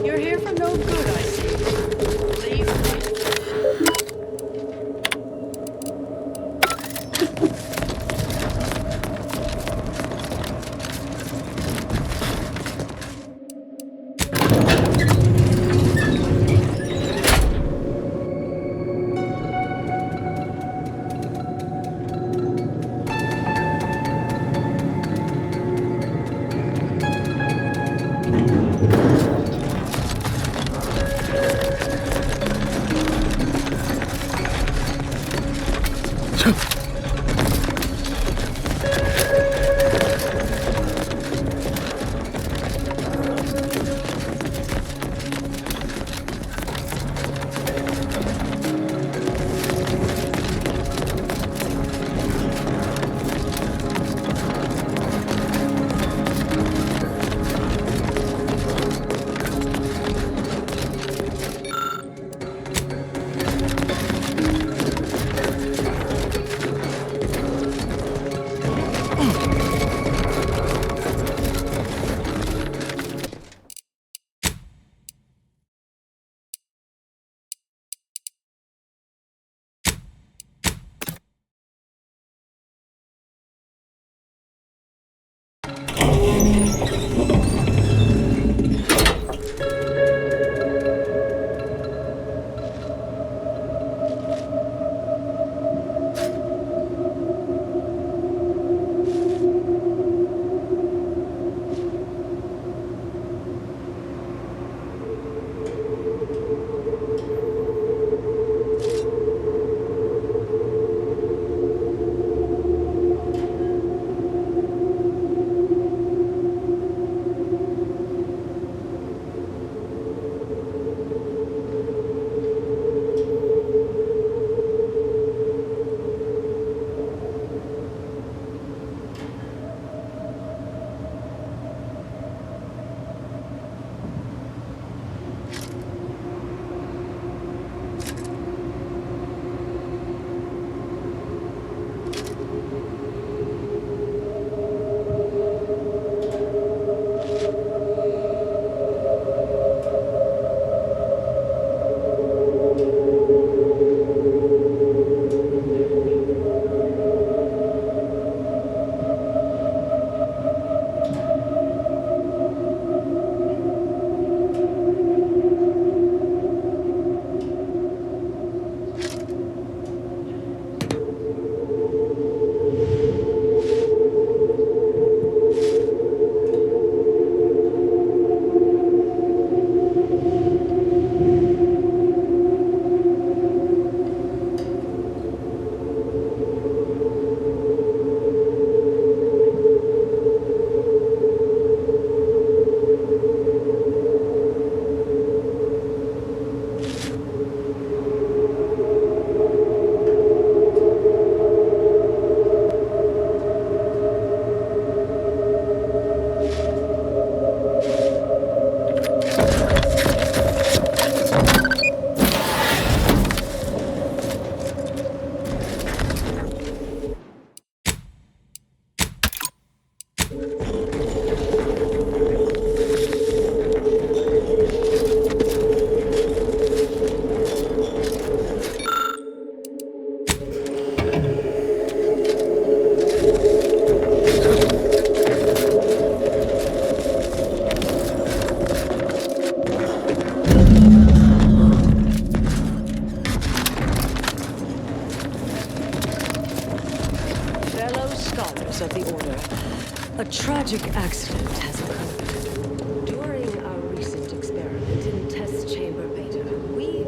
You're here for no good, I see. Leave. accident has occurred. During our recent experiment in test chamber beta, we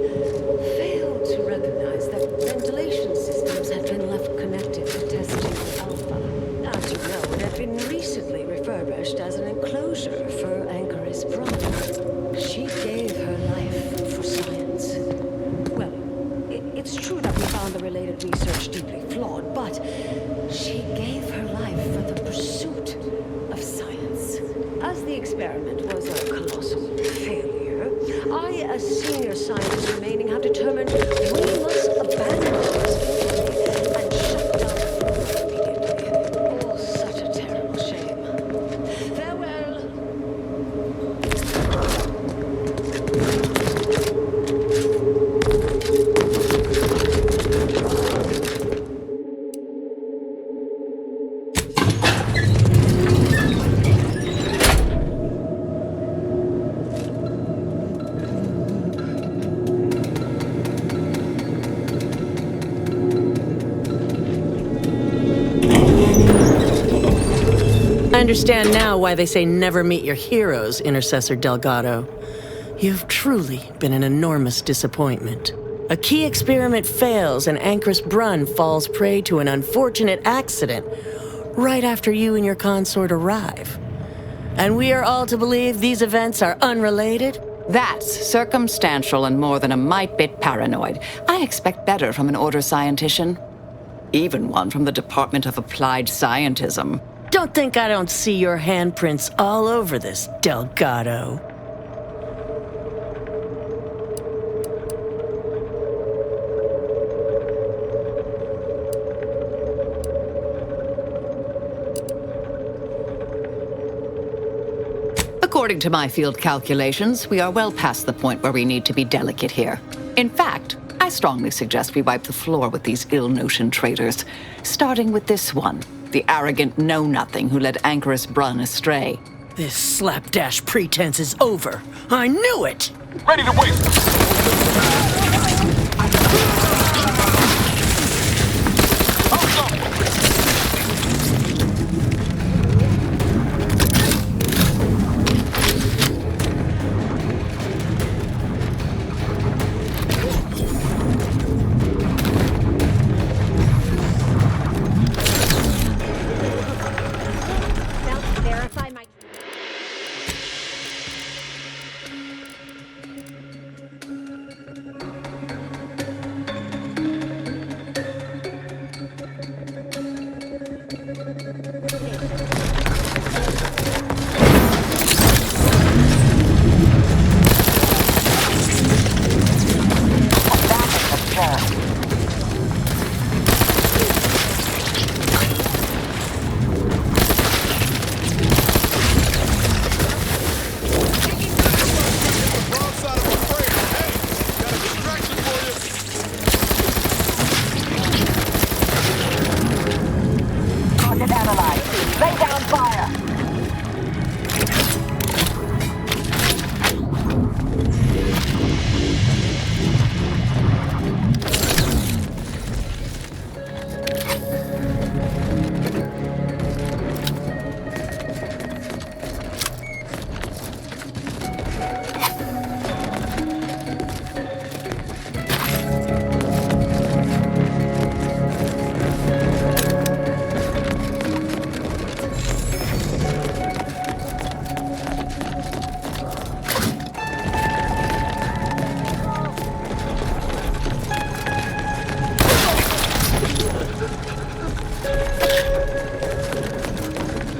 failed to recognize that ventilation systems had been left connected to test chamber alpha. As you know, it had been recently refurbished as an enclosure for Anchoris Braun. She gave her life for science. Well, it's true that we found the related research deeply flawed, but she gave her life for the pursuit of science. As the experiment was a colossal failure, I, as senior scientist remaining, have determined we must abandon this and shut down the program immediately. Oh, such a terrible shame. Farewell. I understand now why they say never meet your heroes, Intercessor Delgado. You've truly been an enormous disappointment. A key experiment fails and Anchoris Brun falls prey to an unfortunate accident right after you and your consort arrive. And we are all to believe these events are unrelated? That's circumstantial and more than a mite bit paranoid. I expect better from an Order scientician. Even one from the Department of Applied Scientism. Don't think I don't see your handprints all over this, Delgado. According to my field calculations, we are well past the point where we need to be delicate here. In fact, I strongly suggest we wipe the floor with these ill-notioned traitors, starting with this one, the arrogant know-nothing who led Anchoris Brun astray. This slapdash pretense is over. I knew it! Ready to waste! Verify my... Lay down fire!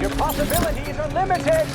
Your possibilities are limited!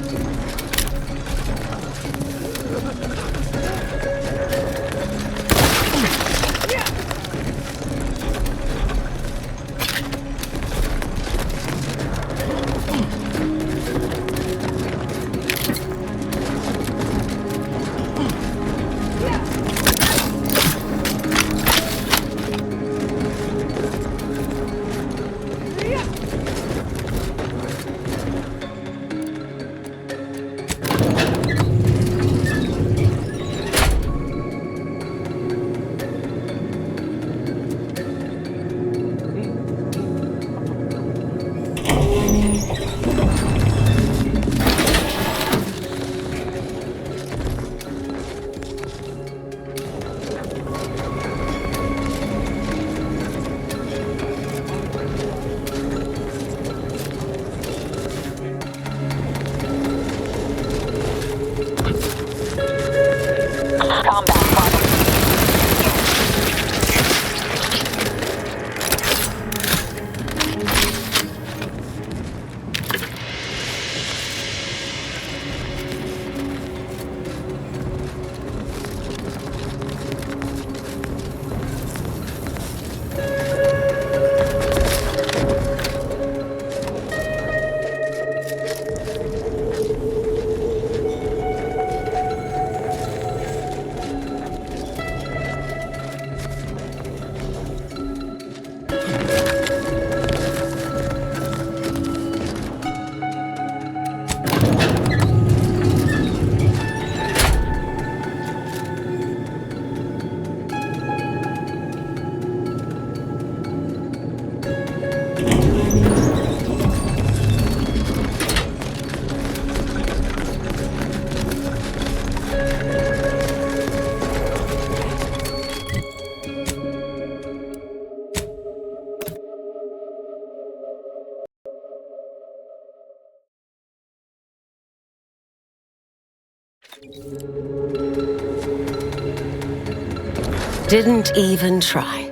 Didn't even try.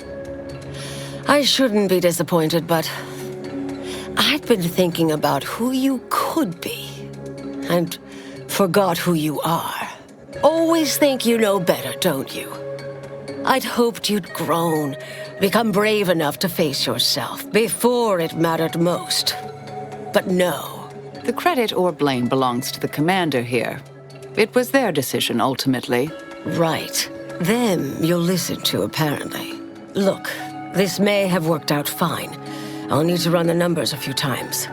I shouldn't be disappointed, but I've been thinking about who you could be, and forgot who you are. Always think you know better, don't you? I'd hoped you'd grown, become brave enough to face yourself before it mattered most. But no. The credit or blame belongs to the commander here. It was their decision, ultimately. Right. Them you'll listen to, apparently. Look, this may have worked out fine. I'll need to run the numbers a few times.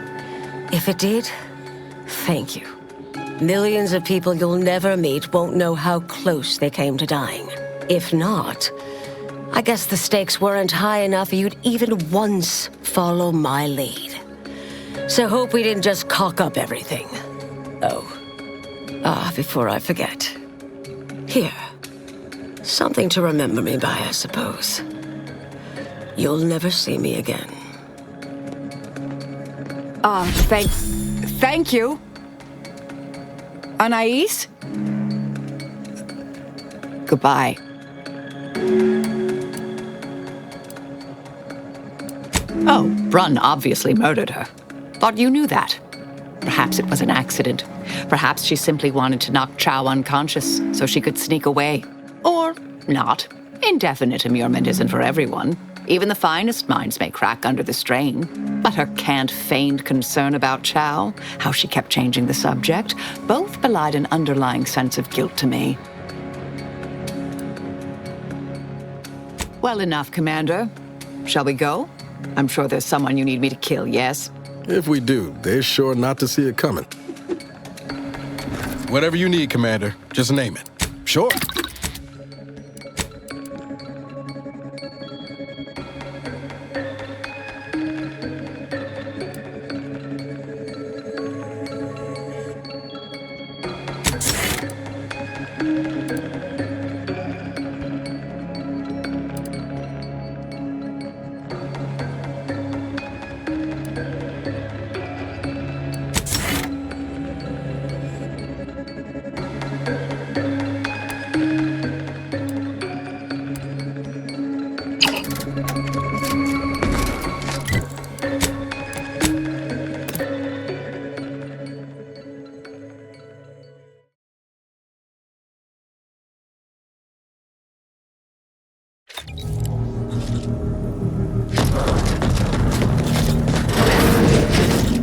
If it did, thank you. Millions of people you'll never meet won't know how close they came to dying. If not, I guess the stakes weren't high enough you'd even once follow my lead. So hope we didn't just cock up everything. Oh. Before I forget. Here. Something to remember me by, I suppose. You'll never see me again. Thank you. Anais? Goodbye. Oh, Brunn obviously murdered her. Thought you knew that. Perhaps it was an accident. Perhaps she simply wanted to knock Chow unconscious so she could sneak away. Or not. Indefinite immurement isn't for everyone. Even the finest minds may crack under the strain. But her canned feigned concern about Chow, how she kept changing the subject, both belied an underlying sense of guilt to me. Well enough, Commander. Shall we go? I'm sure there's someone you need me to kill, yes? If we do, they're sure not to see it coming. Whatever you need, Commander, just name it. Sure.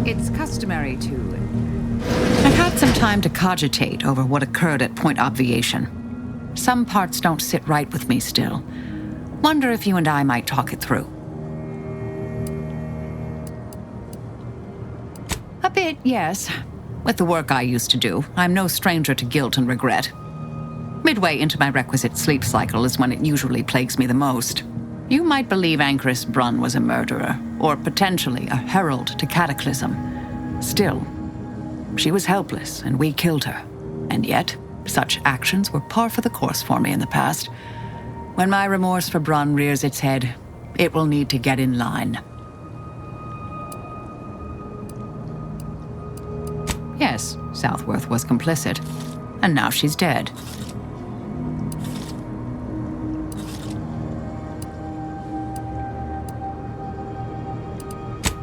It's customary to... I've had some time to cogitate over what occurred at Point Obviation. Some parts don't sit right with me still. Wonder if you and I might talk it through. A bit, yes. With the work I used to do, I'm no stranger to guilt and regret. Midway into my requisite sleep cycle is when it usually plagues me the most. You might believe Anchoress Brunn was a murderer, or potentially a herald to cataclysm. Still, she was helpless, and we killed her. And yet, such actions were par for the course for me in the past. When my remorse for Brunn rears its head, it will need to get in line. Yes, Southworth was complicit, and now she's dead.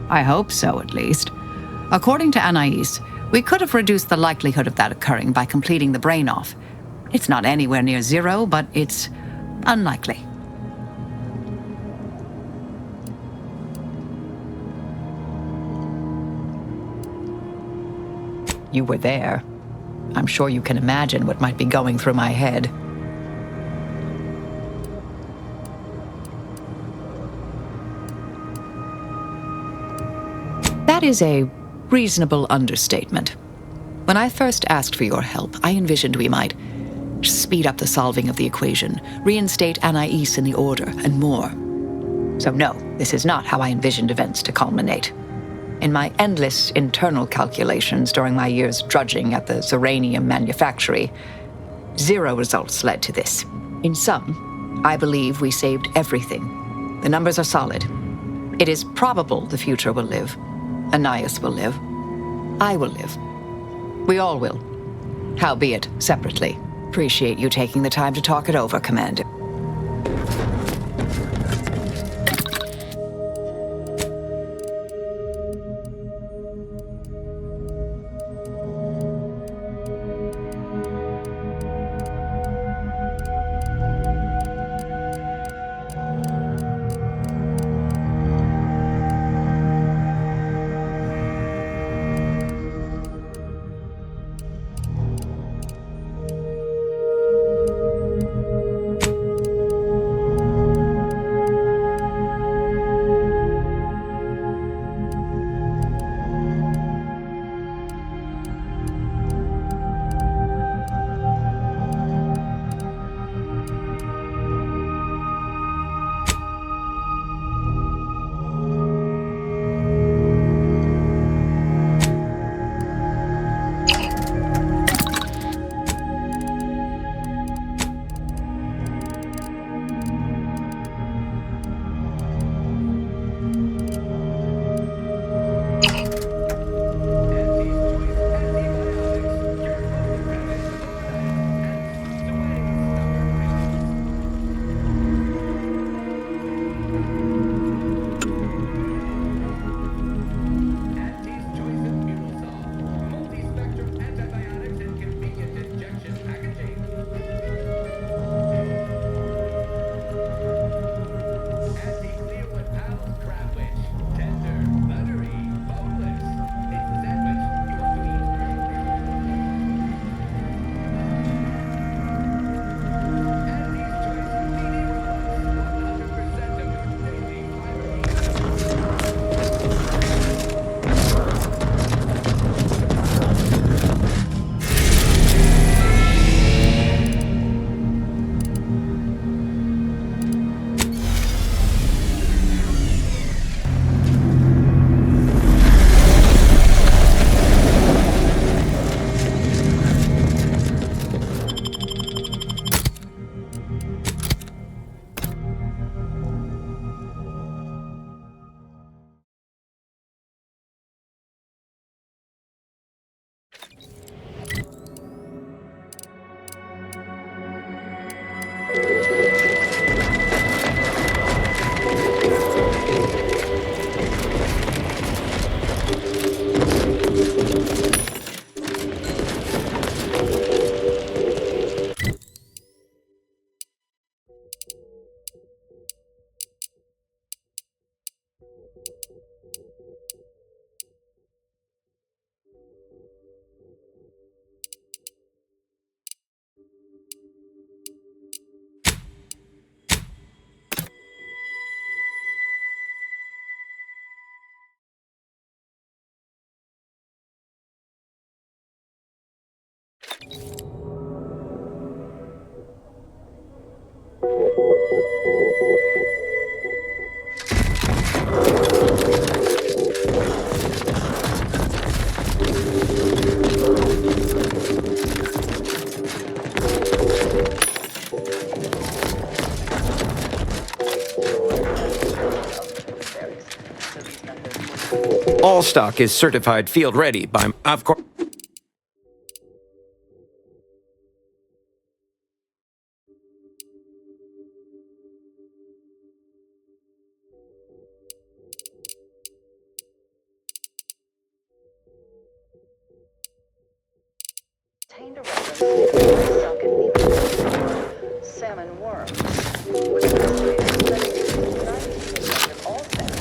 I hope so, at least. According to Anais, we could have reduced the likelihood of that occurring by completing the brain-off. It's not anywhere near zero, but it's unlikely. You were there. I'm sure you can imagine what might be going through my head. That is a reasonable understatement. When I first asked for your help, I envisioned we might speed up the solving of the equation, reinstate Anais in the Order, and more. So no, this is not how I envisioned events to culminate. In my endless internal calculations during my years drudging at the Zeranium manufactory, zero results led to this. In sum, I believe we saved everything. The numbers are solid. It is probable the future will live. Anais will live. I will live. We all will. Howbeit, separately. Appreciate you taking the time to talk it over, Commander. All stock is certified field ready by, of course. Salmon worms, with an estimated study of 90% of all salmon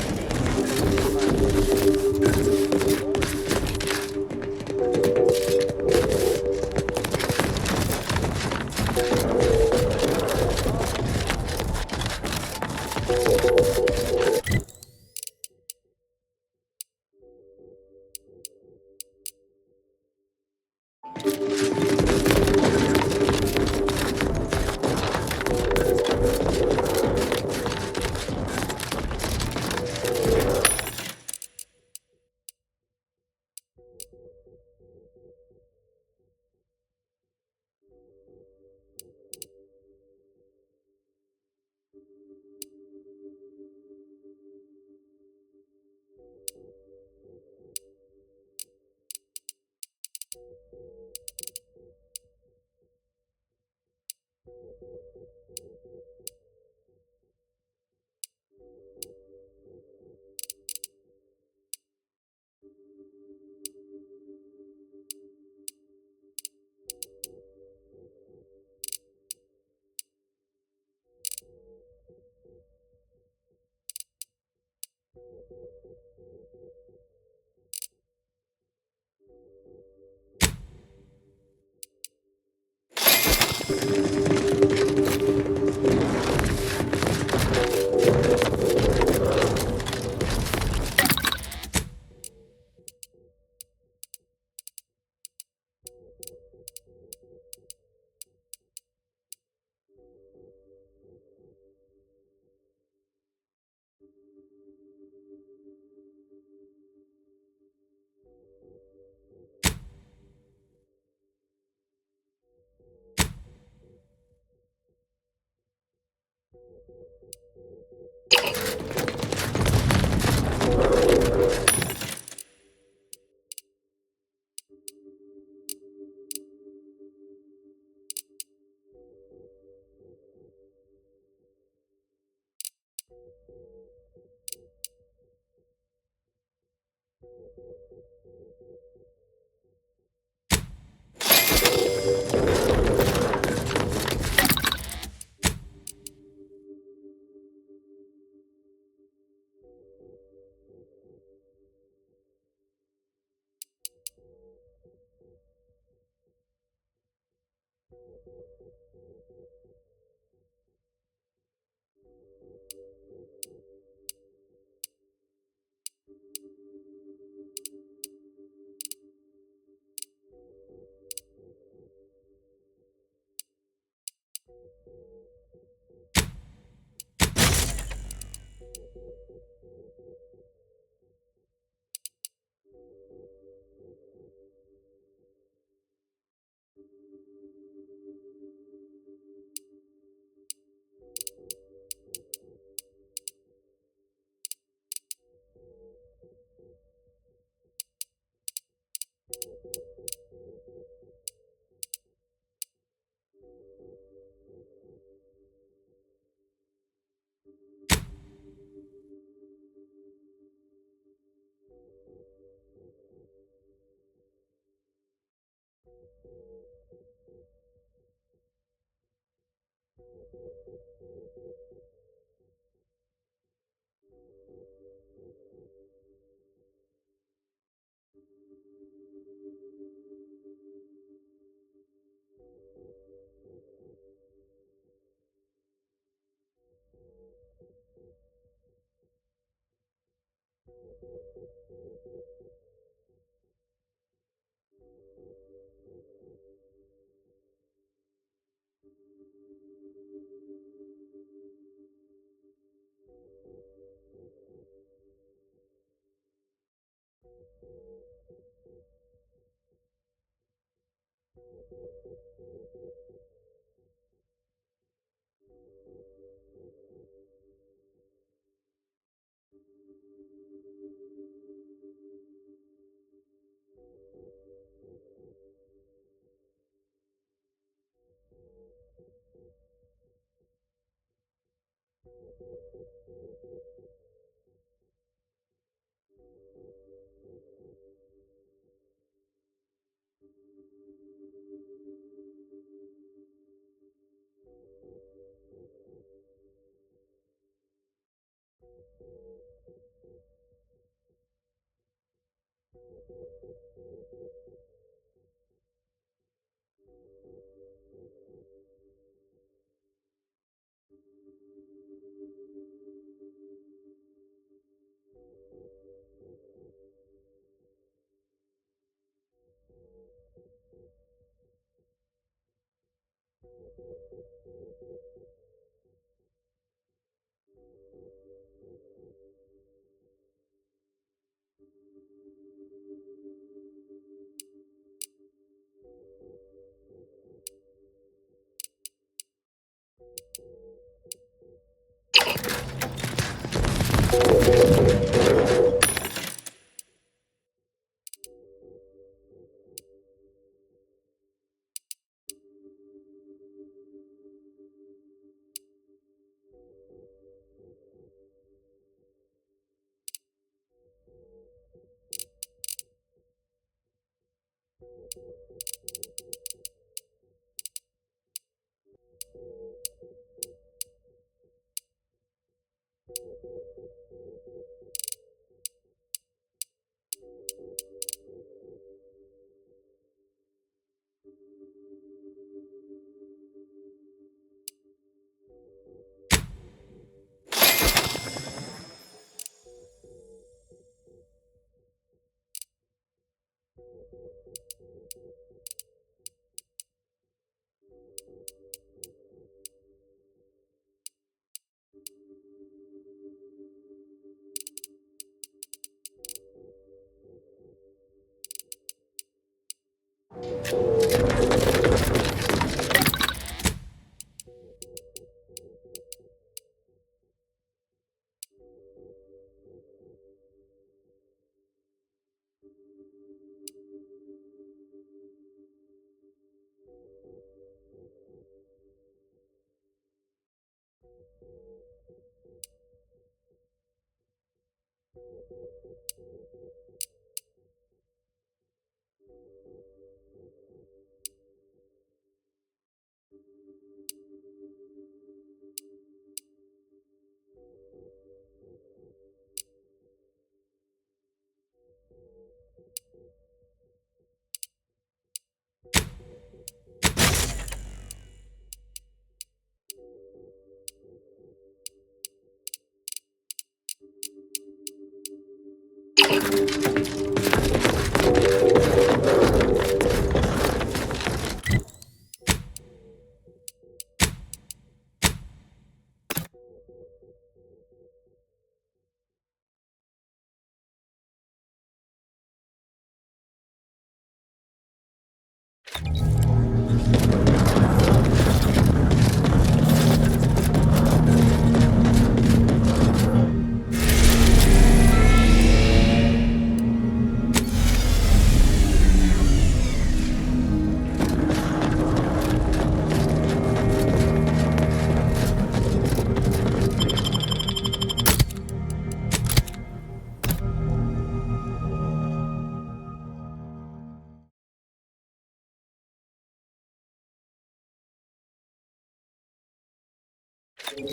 Lose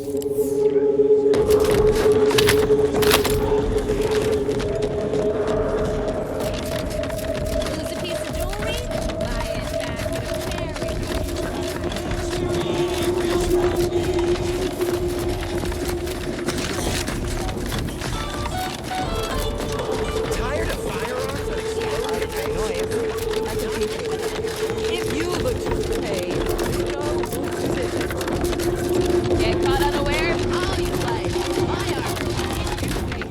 a piece of jewelry? Buy it back Tired of firearms and exploding noise? If you look to pay, you know who's it. Get caught unawares? All you like. My armor will keep you safe.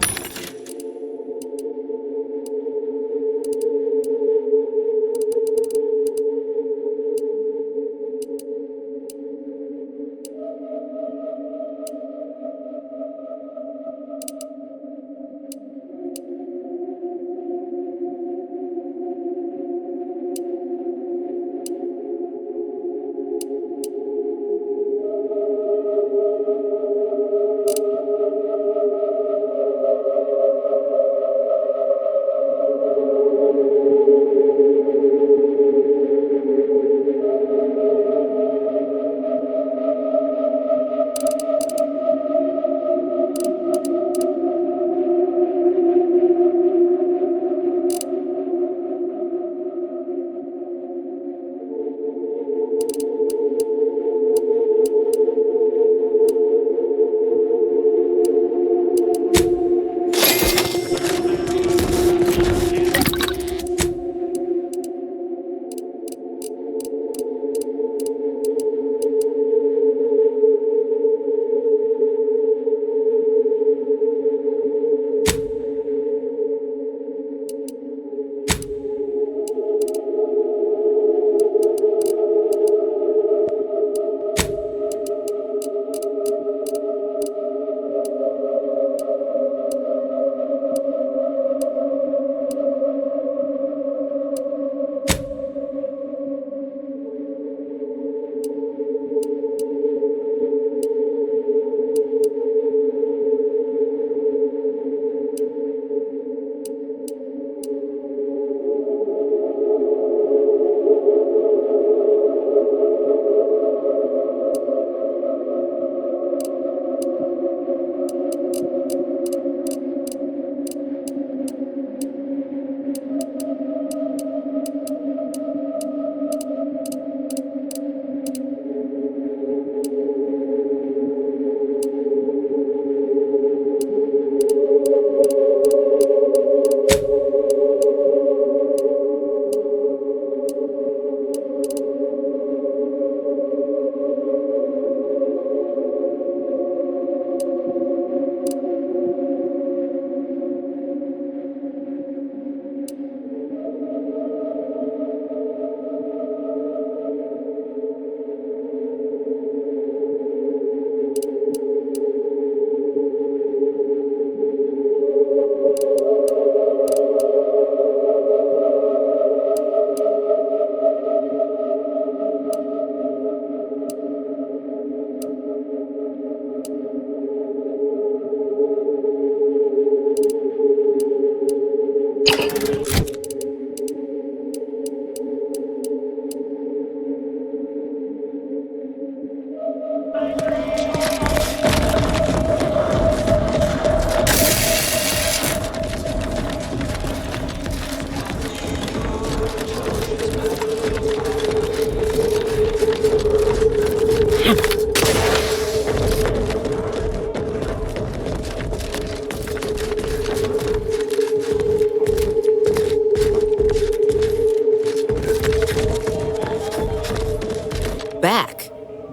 Back.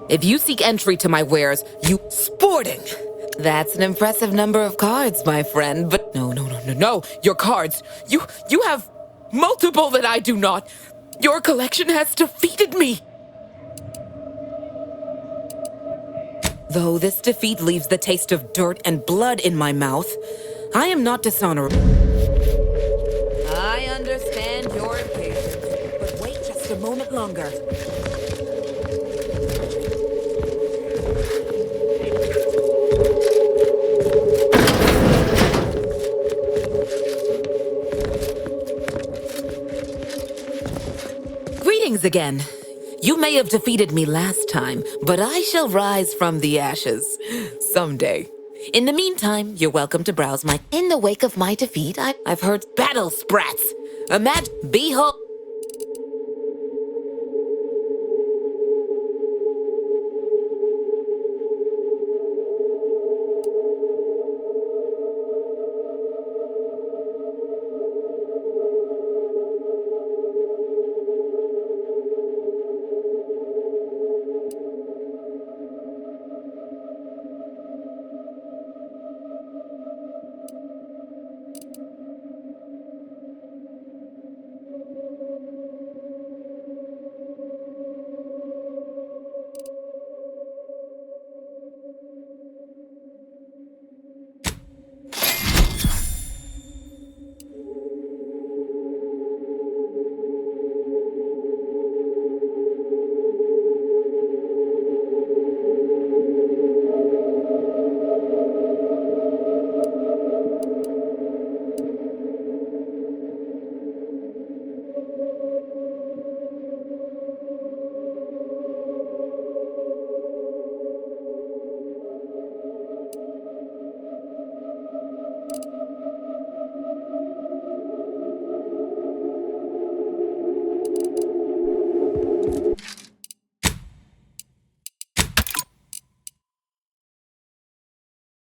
If you seek entry to my wares, you sporting. That's an impressive number of cards, my friend, but no, your cards. You have multiple that I do not. Your collection has defeated me. Though this defeat leaves the taste of dirt and blood in my mouth, I am not dishonorable. I understand your impatience, but wait just a moment longer. Greetings again. You may have defeated me last time, but I shall rise from the ashes someday. In the meantime, you're welcome to browse my... In the wake of my defeat, I've heard battle sprats. Imagine... Behold...